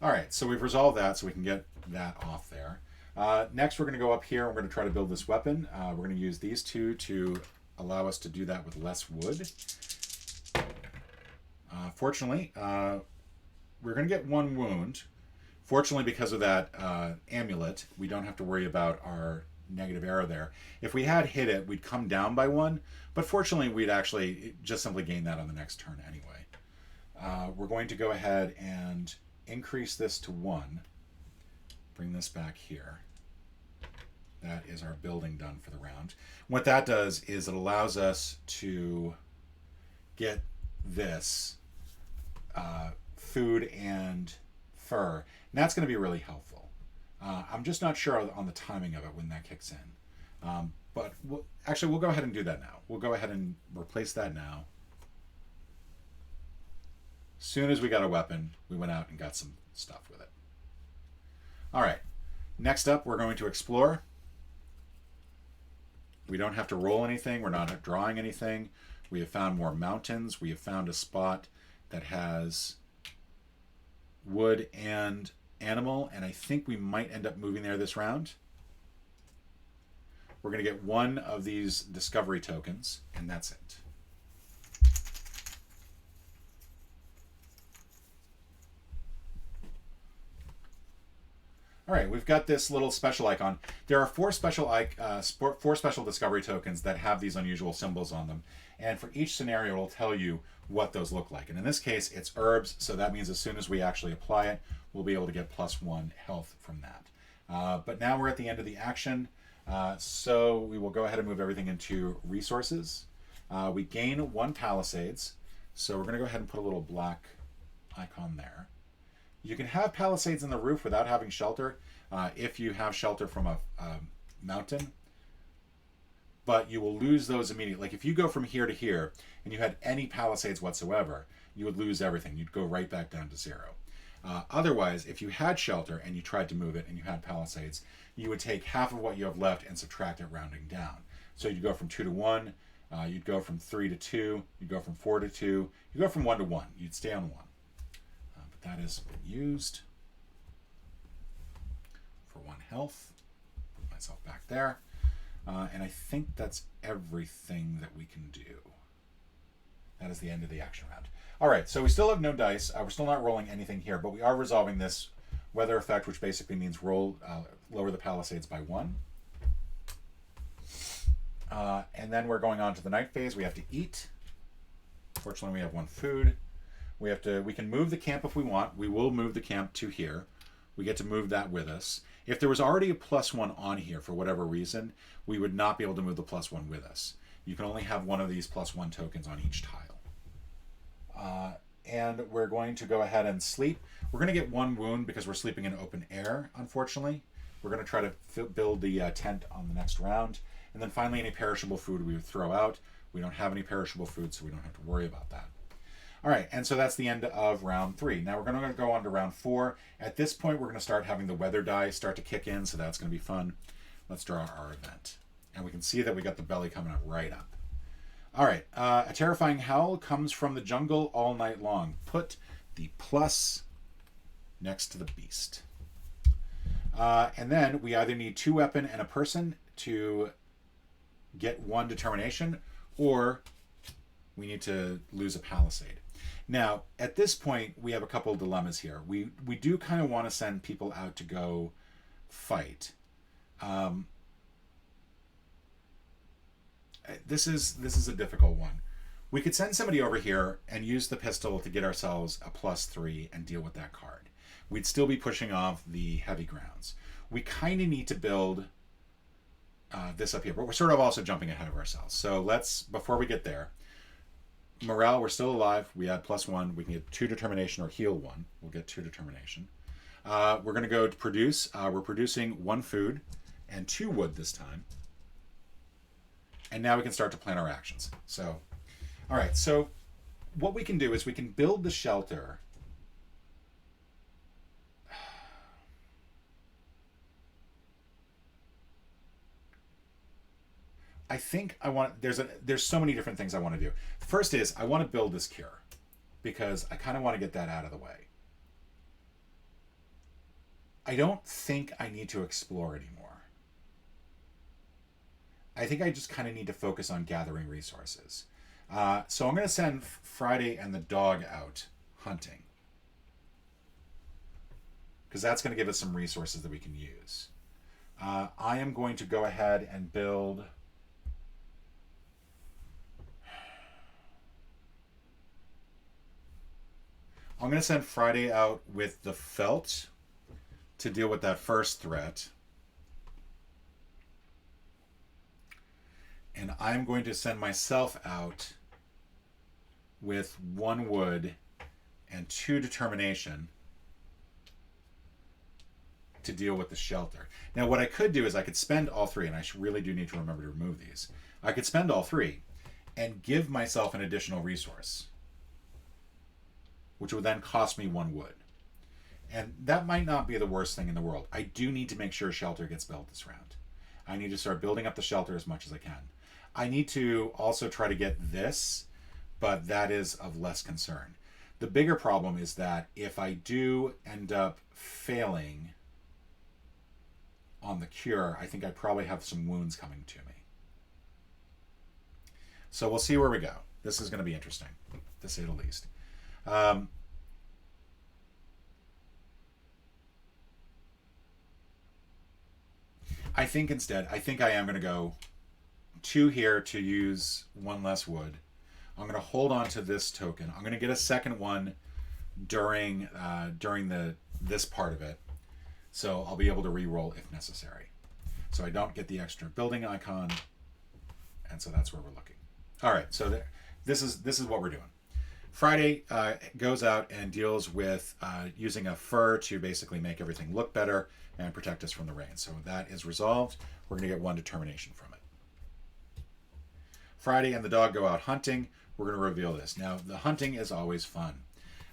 All right, so we've resolved that, so we can get that off there. Next, we're going to go up here and we're going to try to build this weapon. We're going to use these 2 to allow us to do that with less wood. Fortunately, we're going to get 1 wound. Fortunately, because of that amulet, we don't have to worry about our negative arrow there. If we had hit it, we'd come down by 1, but fortunately, we'd actually just simply gain that on the next turn anyway. We're going to go ahead and increase this to 1. Bring this back here. That is our building done for the round. What that does is it allows us to get this food and fur. And that's going to be really helpful. I'm just not sure on the timing of it when that kicks in. But we'll go ahead and do that now. We'll go ahead and replace that now. Soon as we got a weapon, we went out and got some stuff with it. All right. Next up, we're going to explore. We don't have to roll anything. We're not drawing anything. We have found more mountains. We have found a spot that has wood and animal, and I think we might end up moving there this round. We're going to get 1 of these discovery tokens, and that's it. All right, we've got this little special icon. There are 4 special discovery tokens that have these unusual symbols on them, and for each scenario, it'll tell you what those look like. And in this case, it's herbs, so that means as soon as we actually apply it, we'll be able to get +1 health from that. But now we're at the end of the action, so we will go ahead and move everything into resources. We gain 1 Palisades, so we're going to go ahead and put a little black icon there. You can have palisades in the roof without having shelter if you have shelter from a mountain, but you will lose those immediately. Like if you go from here to here and you had any palisades whatsoever, you would lose everything. You'd go right back down to 0. Otherwise, if you had shelter and you tried to move it and you had palisades, you would take half of what you have left and subtract it rounding down. So you'd go from 2 to 1, you'd go from 3 to 2, you'd go from 4 to 2, you'd go from 1 to 1. You'd stay on 1. That has been used for 1 health. Put myself back there. And I think that's everything that we can do. That is the end of the action round. All right, so we still have no dice. We're still not rolling anything here, but we are resolving this weather effect, which basically means lower the Palisades by 1. And then we're going on to the night phase. We have to eat. Fortunately, we have 1 food. We can move the camp if we want. We will move the camp to here. We get to move that with us. If there was already a +1 on here for whatever reason, we would not be able to move the +1 with us. You can only have 1 of these +1 tokens on each tile. And we're going to go ahead and sleep. We're going to get 1 wound because we're sleeping in open air, unfortunately. We're going to try to build the tent on the next round. And then finally, any perishable food we would throw out. We don't have any perishable food, so we don't have to worry about that. All right, and so that's the end of round 3. Now we're going to go on to round 4. At this point, we're going to start having the weather die start to kick in, so that's going to be fun. Let's draw our event. And we can see that we got the belly coming up right up. All right, a terrifying howl comes from the jungle all night long. Put the plus next to the beast. And then we either need 2 weapon and a person to get 1 determination, or we need to lose a palisade. Now, at this point, we have a couple of dilemmas here. We do kind of want to send people out to go fight. This is a difficult one. We could send somebody over here and use the pistol to get ourselves a +3 and deal with that card. We'd still be pushing off the heavy grounds. We kind of need to build this up here, but we're sort of also jumping ahead of ourselves. So let's, before we get there, morale, we're still alive. We add +1. We can get 2 determination or heal 1. We'll get 2 determination. We're going to go to produce. We're producing 1 food and 2 wood this time. And now we can start to plan our actions. So, all right. So what we can do is we can build the shelter. I think I want, there's so many different things I want to do. First is I want to build this cure because I kind of want to get that out of the way. I don't think I need to explore anymore. I think I just kind of need to focus on gathering resources. So I'm going to send Friday and the dog out hunting because that's going to give us some resources that we can use. I am going to go ahead and build... I'm going to send Friday out with the felt to deal with that first threat. And I'm going to send myself out with 1 wood and 2 determination to deal with the shelter. Now what I could do is I could spend all 3, and I really do need to remember to remove these. I could spend all 3 and give myself an additional resource, which would then cost me 1 wood. And that might not be the worst thing in the world. I do need to make sure shelter gets built this round. I need to start building up the shelter as much as I can. I need to also try to get this, but that is of less concern. The bigger problem is that if I do end up failing on the cure, I think I probably have some wounds coming to me. So we'll see where we go. This is going to be interesting, to say the least. I think instead, I think I am going to go 2 here to use 1 less wood. I'm going to hold on to this token. I'm going to get a second one during this part of it, so I'll be able to re-roll if necessary. So I don't get the extra building icon, and so that's where we're looking. All right, so this is what we're doing. Friday goes out and deals with using a fur to basically make everything look better and protect us from the rain. So that is resolved. We're going to get 1 determination from it. Friday and the dog go out hunting. We're going to reveal this. Now, the hunting is always fun.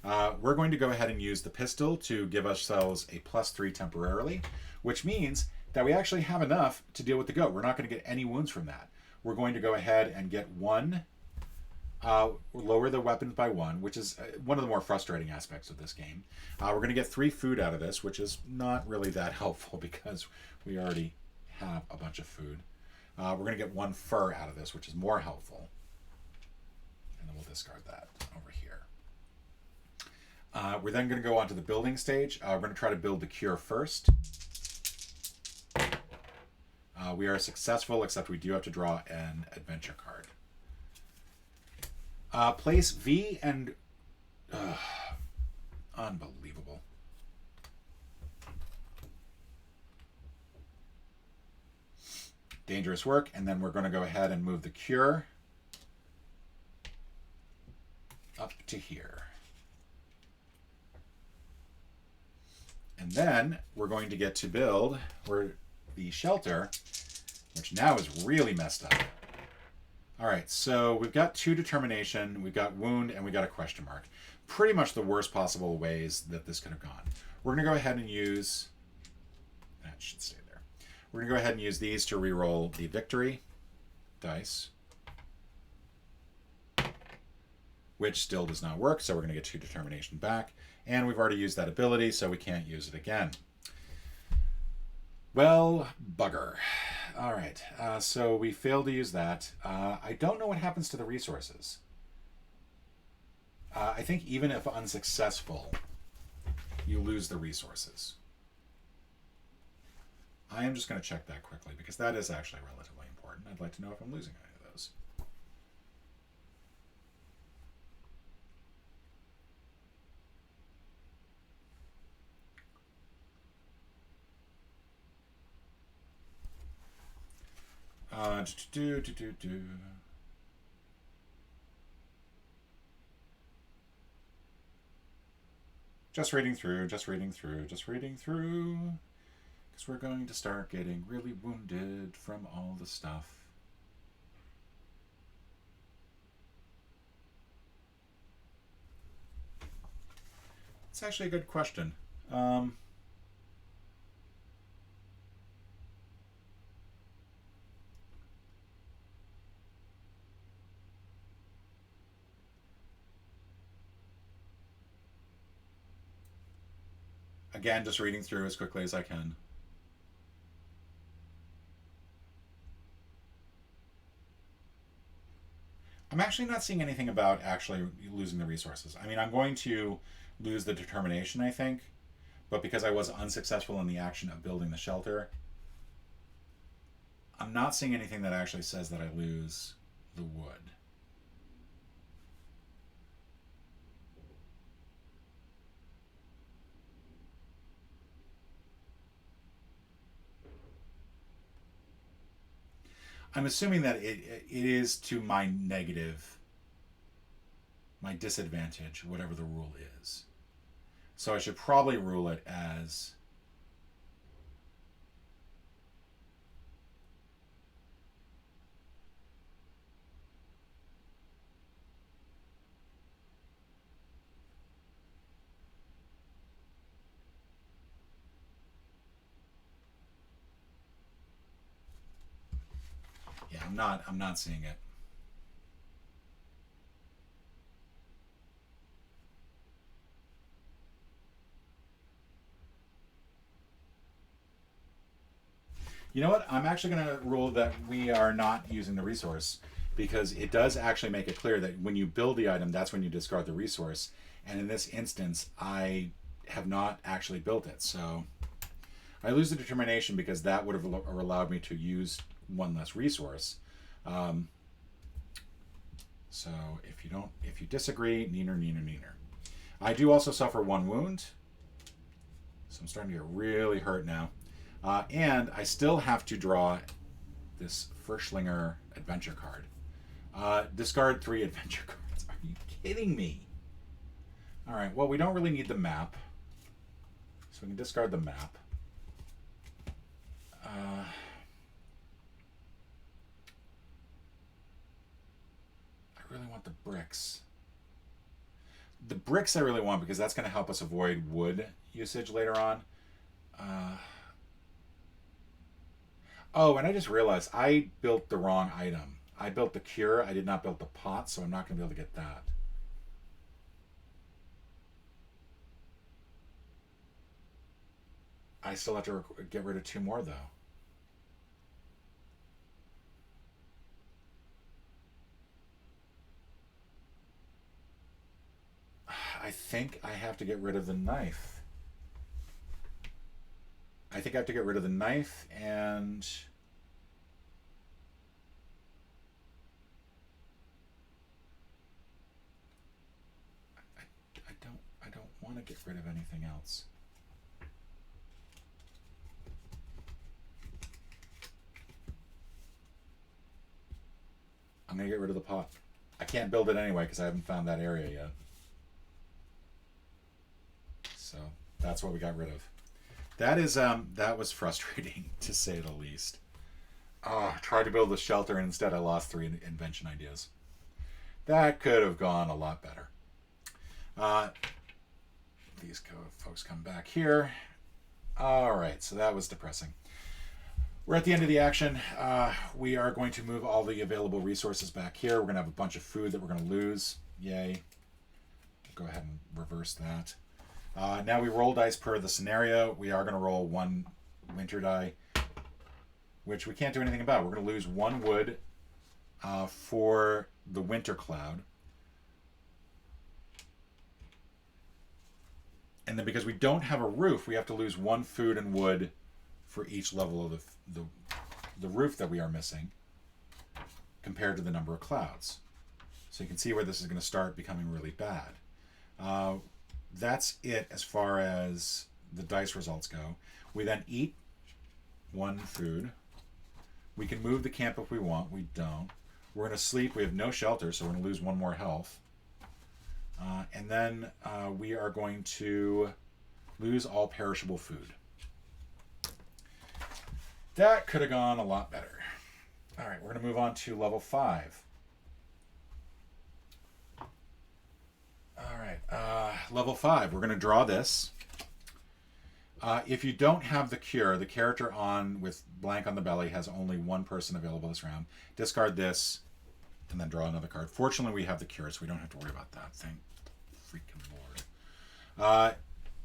We're going to go ahead and use the pistol to give ourselves a +3 temporarily, which means that we actually have enough to deal with the goat. We're not going to get any wounds from that. We're going to go ahead and get 1... lower the weapons by 1, which is one of the more frustrating aspects of this game. We're going to get 3 food out of this, which is not really that helpful because we already have a bunch of food. We're going to get 1 fur out of this, which is more helpful. And then we'll discard that over here. We're then going to go on to the building stage. We're going to try to build the cure first. We are successful, except we do have to draw an adventure card. Place V and... unbelievable. Dangerous work, and then we're going to go ahead and move the cure up to here. And then we're going to get to build the shelter, which now is really messed up. All right, so we've got 2 determination, we've got wound, and we got a question mark. Pretty much the worst possible ways that this could have gone. We're going to go ahead and use... That should stay there. We're going to go ahead and use these to re-roll the victory dice, which still does not work, so we're going to get 2 determination back. And we've already used that ability, so we can't use it again. Well, bugger. All right, so we failed to use that. I don't know what happens to the resources. I think even if unsuccessful, you lose the resources. I am just going to check that quickly because that is actually relatively important. I'd like to know if I'm losing any of those. Just reading through, just reading through, just reading through. Because we're going to start getting really wounded from all the stuff. It's actually a good question. Again, just reading through as quickly as I can. I'm actually not seeing anything about actually losing the resources. I mean, I'm going to lose the determination, I think, but because I was unsuccessful in the action of building the shelter, I'm not seeing anything that actually says that I lose the wood. I'm assuming that it is to my negative, my disadvantage, whatever the rule is. So I should probably rule it as yeah, I'm not seeing it. You know what? I'm actually going to rule that we are not using the resource because it does actually make it clear that when you build the item, that's when you discard the resource. And in this instance, I have not actually built it. So I lose the determination because that would have allowed me to use one less resource. So if you disagree, neener, neener, neener. I do also suffer 1 wound. So I'm starting to get really hurt now. And I still have to draw this Firschlinger adventure card. Discard 3 adventure cards. Are you kidding me? All right, well, we don't really need the map. So we can discard the map. I really want the bricks. The bricks I really want because that's going to help us avoid wood usage later on. Oh, and I just realized I built the wrong item. I built the cure. I did not build the pot, so I'm not going to be able to get that. I still have to get rid of 2 more, though. I think I have to get rid of the knife. I think I have to get rid of the knife and I don't want to get rid of anything else. I'm gonna get rid of the pot. I can't build it anyway because I haven't found that area yet. So that's what we got rid of. That is that was frustrating to say the least. I tried to build a shelter and instead I lost 3 invention ideas. That could have gone a lot better. These folks come back here. All right, so that was depressing. We're at the end of the action. We are going to move all the available resources back here. We're going to have a bunch of food that we're going to lose. Yay. Go ahead and reverse that. Now we roll dice per the scenario. We are going to roll 1 winter die, which we can't do anything about. We're going to lose 1 wood for the winter cloud. And then because we don't have a roof, we have to lose 1 food and wood for each level of the roof that we are missing compared to the number of clouds. So you can see where this is going to start becoming really bad. That's it as far as the dice results go. We then eat 1 food. We can move the camp if we want. We don't. We're going to sleep. We have no shelter, so we're going to lose 1 more health. And then we are going to lose all perishable food. That could have gone a lot better. All right, we're going to move on to level 5. All right, level 5. We're going to draw this. If you don't have the cure, the character on with blank on the belly has only 1 person available this round. Discard this, and then draw another card. Fortunately, we have the cure, so we don't have to worry about that. Thank freaking Lord.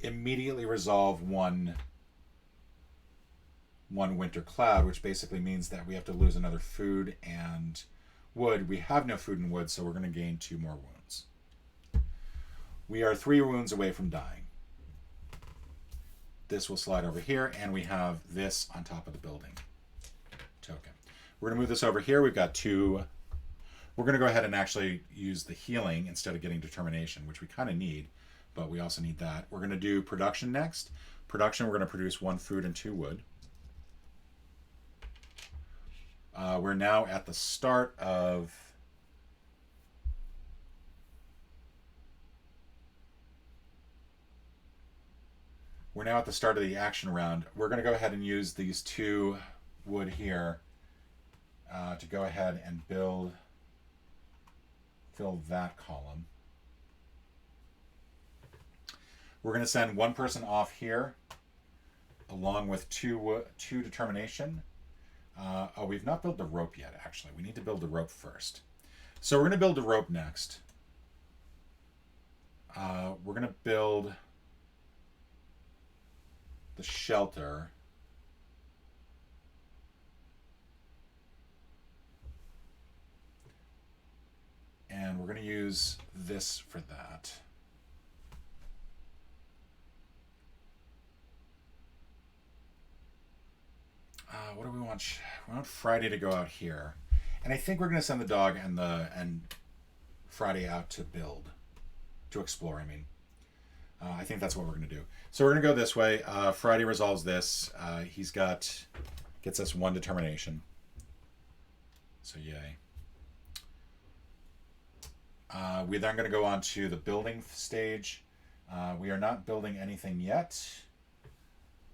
Immediately resolve one winter cloud, which basically means that we have to lose another food and wood. We have no food and wood, so we're going to gain 2 more wounds. We are 3 wounds away from dying. This will slide over here, and we have this on top of the building token. We're going to move this over here. We've got 2. We're going to go ahead and actually use the healing instead of getting determination, which we kind of need, but we also need that. We're going to do production next. Production, we're going to produce 1 food and 2 wood. We're now at the start of... We're now at the start of the action round. We're going to go ahead and use these 2 wood here to go ahead and fill that column. We're going to send 1 person off here along with 2 determination. Oh, we've not built the rope yet, actually. We need to build the rope first. So we're going to build the rope next. We're going to build the shelter. And we're going to use this for that. What do we want? We want Friday to go out here. And I think we're going to send the dog and Friday out to build. To explore, I mean. I think that's what we're going to do. So we're going to go this way. Friday resolves this. Gets us 1 determination. So yay. We're then going to go on to the building stage. We are not building anything yet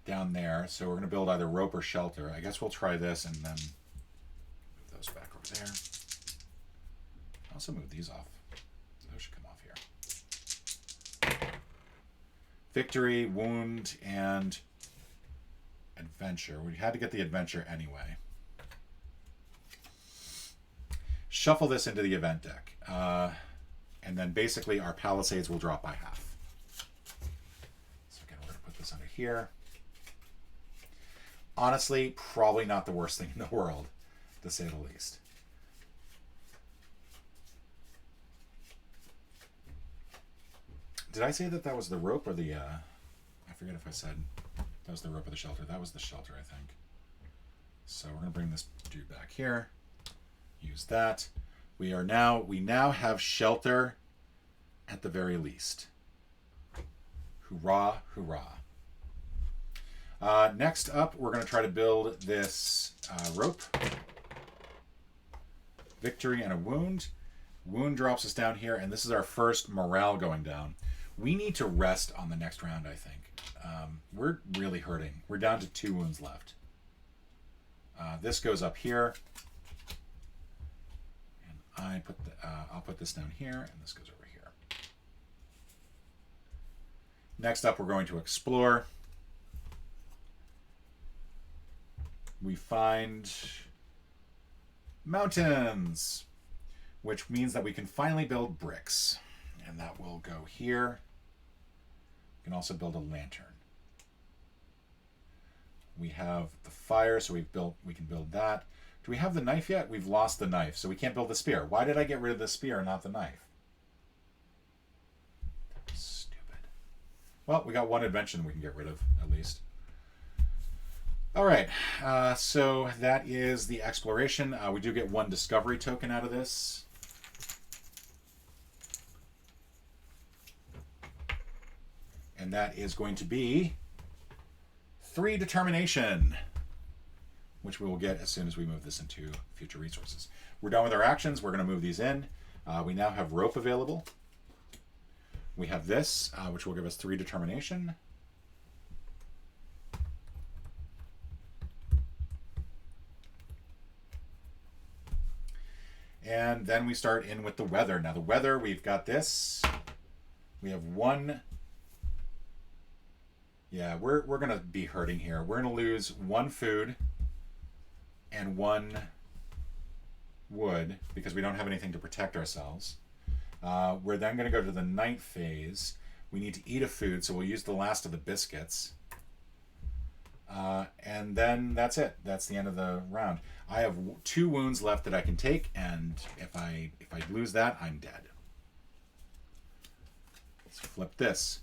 down there. So we're going to build either rope or shelter. I guess we'll try this and then move those back over there. I'll also move these off. Those should come off here. Victory, wound, and adventure. We had to get the adventure anyway. Shuffle this into the event deck. And then basically our Palisades will drop by half. So again, we're going to put this under here. Honestly, probably not the worst thing in the world, to say the least. Did I say that that was the rope or the... I forget if I said that was the rope or the shelter. That was the shelter, I think. So we're going to bring this dude back here. Use that. We now have shelter at the very least. Hoorah, hoorah. Next up, we're going to try to build this rope. Victory and a wound. Wound drops us down here, and this is our first morale going down. We need to rest on the next round, I think. We're really hurting. We're down to 2 wounds left. This goes up here. And I'll put this down here, and this goes over here. Next up, we're going to explore. We find mountains, which means that we can finally build bricks. And that will go here. We can also build a lantern. We have the fire, so we can build that. Do we have the knife yet? We've lost the knife, so we can't build the spear. Why did I get rid of the spear and not the knife? Stupid. Well, we got 1 invention we can get rid of, at least. All right, so that is the exploration. We do get 1 discovery token out of this. And that is going to be 3 determination. which we will get as soon as we move this into future resources. We're done with our actions. We're going to move these in. We now have rope available. We have this, which will give us 3 determination. And then we start in with the weather. Now the weather, we've got this. We have 1. Yeah, we're going to be hurting here. We're going to lose 1 food and 1 wood because we don't have anything to protect ourselves. We're then going to go to the night phase. We need to eat a food, so we'll use the last of the biscuits. And then that's it. That's the end of the round. I have 2 wounds left that I can take, and if I lose that, I'm dead. Let's flip this.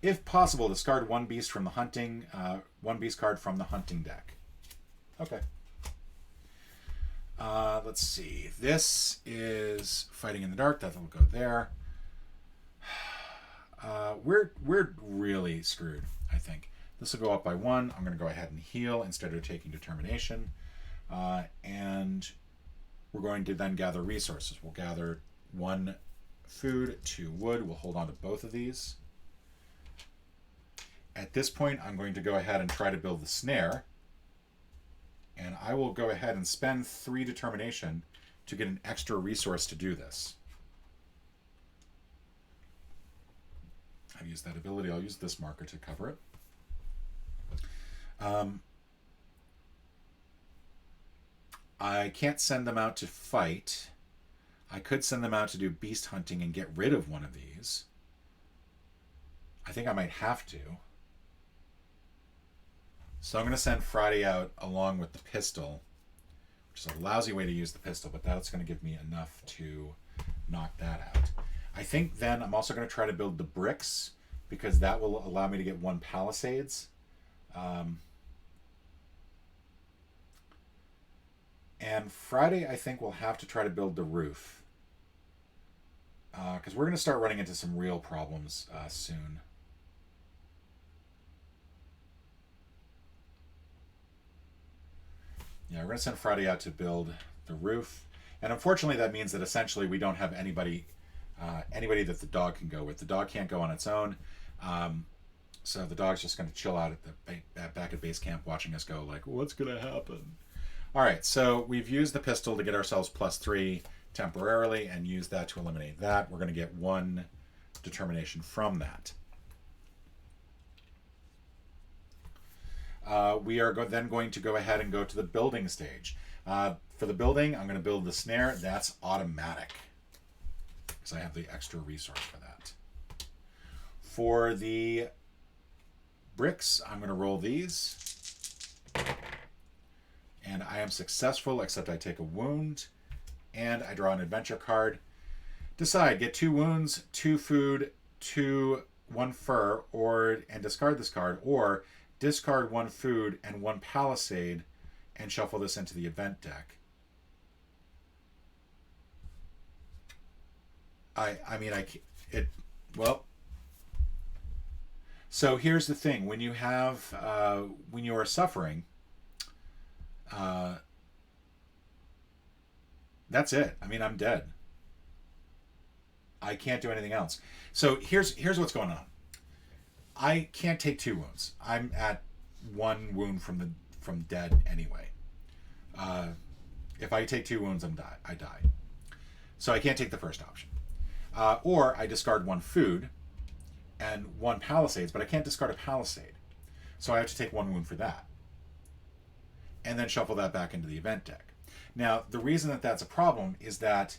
If possible, discard 1 beast from the hunting, 1 beast card from the hunting deck. Okay. Let's see. This is fighting in the dark. That will go there. We're really screwed, I think. This will go up by 1. I'm going to go ahead and heal instead of taking determination. And we're going to then gather resources. We'll gather 1 food, 2 wood. We'll hold on to both of these. At this point, I'm going to go ahead and try to build the snare. And I will go ahead and spend 3 determination to get an extra resource to do this. I've used that ability. I'll use this marker to cover it. I can't send them out to fight. I could send them out to do beast hunting and get rid of one of these. I think I might have to. So I'm going to send Friday out along with the pistol, which is a lousy way to use the pistol, but that's going to give me enough to knock that out. I think then I'm also going to try to build the bricks because that will allow me to get 1 palisades. And Friday, I think we'll have to try to build the roof because we're going to start running into some real problems soon. Yeah, we're going to send Friday out to build the roof. And unfortunately, that means that essentially we don't have anybody that the dog can go with. The dog can't go on its own. So the dog's just going to chill out at the back at base camp watching us go like, what's going to happen? All right, so we've used the pistol to get ourselves +3 temporarily and use that to eliminate that. We're going to get 1 determination from that. We are then going to go ahead and go to the building stage. For the building, I'm going to build the snare. That's automatic because I have the extra resource for that. For the bricks, I'm going to roll these. And I am successful, except I take a wound. And I draw an adventure card. Decide, get 2 wounds, 2 food, 1 fur, and discard this card. Or discard 1 food and 1 palisade and shuffle this into the event deck. So here's the thing. When you have, when you are suffering, that's it. I mean, I'm dead. I can't do anything else. So here's what's going on. I can't take 2 wounds. I'm at 1 wound from dead anyway. If I take 2 wounds, I die. So I can't take the first option. Or I discard 1 food and 1 palisades, but I can't discard a palisade. So I have to take 1 wound for that. And then shuffle that back into the event deck. Now, the reason that that's a problem is that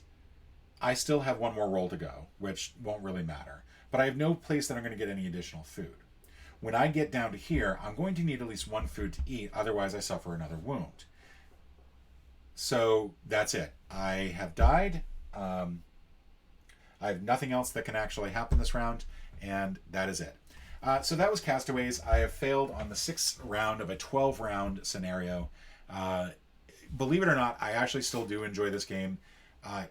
I still have 1 more roll to go, which won't really matter. But I have no place that I'm going to get any additional food. When I get down to here, I'm going to need at least 1 food to eat, otherwise I suffer another wound. So that's it. I have died. I have nothing else that can actually happen this round, and that is it. So that was Castaways. I have failed on the 6th round of a 12-round scenario. Believe it or not, I actually still do enjoy this game.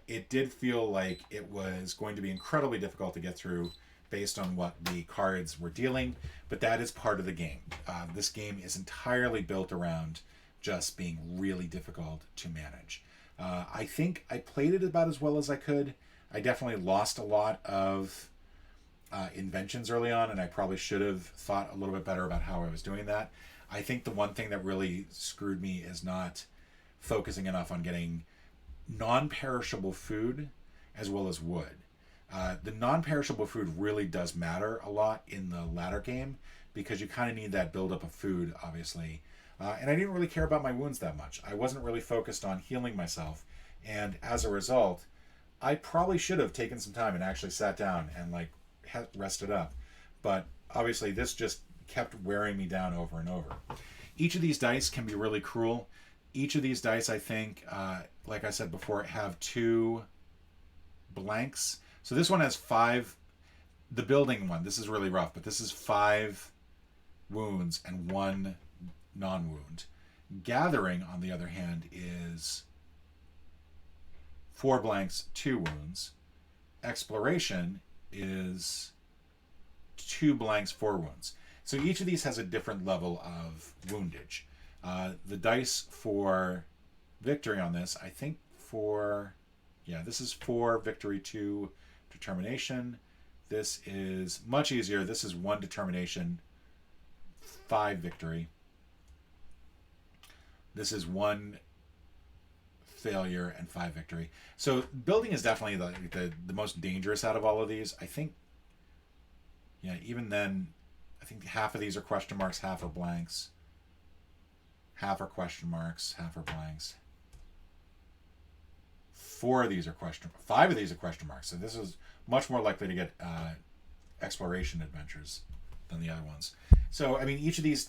It did feel like it was going to be incredibly difficult to get through based on what the cards were dealing, but that is part of the game. This game is entirely built around just being really difficult to manage. I think I played it about as well as I could. I definitely lost a lot of inventions early on, and I probably should have thought a little bit better about how I was doing that. I think the one thing that really screwed me is not focusing enough on getting non-perishable food as well as wood. The non-perishable food really does matter a lot in the latter game because you kind of need that buildup of food, obviously. And I didn't really care about my wounds that much. I wasn't really focused on healing myself, and as a result, I probably should have taken some time and actually sat down and like rested up. But obviously, this just kept wearing me down over and over. Each of these dice can be really cruel. Each of these dice, I think, like I said before, have 2 blanks. So this one has 5. The building one, this is really rough, but this is 5 wounds and 1 non-wound. Gathering, on the other hand, is 4 blanks, 2 wounds. Exploration is 2 blanks, 4 wounds. So each of these has a different level of woundage. The dice for victory on this, I think this is 4 victory, 2 determination. This is much easier. This is 1 determination, 5 victory. This is 1 failure and 5 victory. So building is definitely the most dangerous out of all of these. I think, even then, I think half of these are question marks, half are blanks. Half are question marks, half are blanks. 4 of these are 5 of these are question marks. So this is much more likely to get exploration adventures than the other ones. So I mean, each of these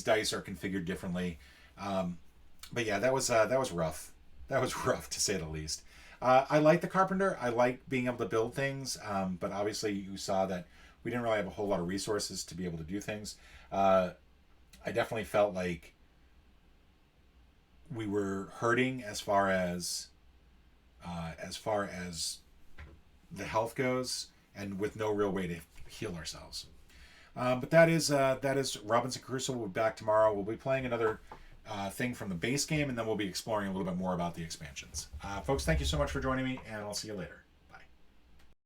dice are configured differently. But yeah, that was rough. That was rough to say the least. I like the Carpenter. I like being able to build things. But obviously, you saw that we didn't really have a whole lot of resources to be able to do things. I definitely felt like we were hurting as far as the health goes, and with no real way to heal ourselves. But that is Robinson Crusoe. We'll be back tomorrow. We'll be playing another thing from the base game, and then we'll be exploring a little bit more about the expansions. Folks, thank you so much for joining me, and I'll see you later.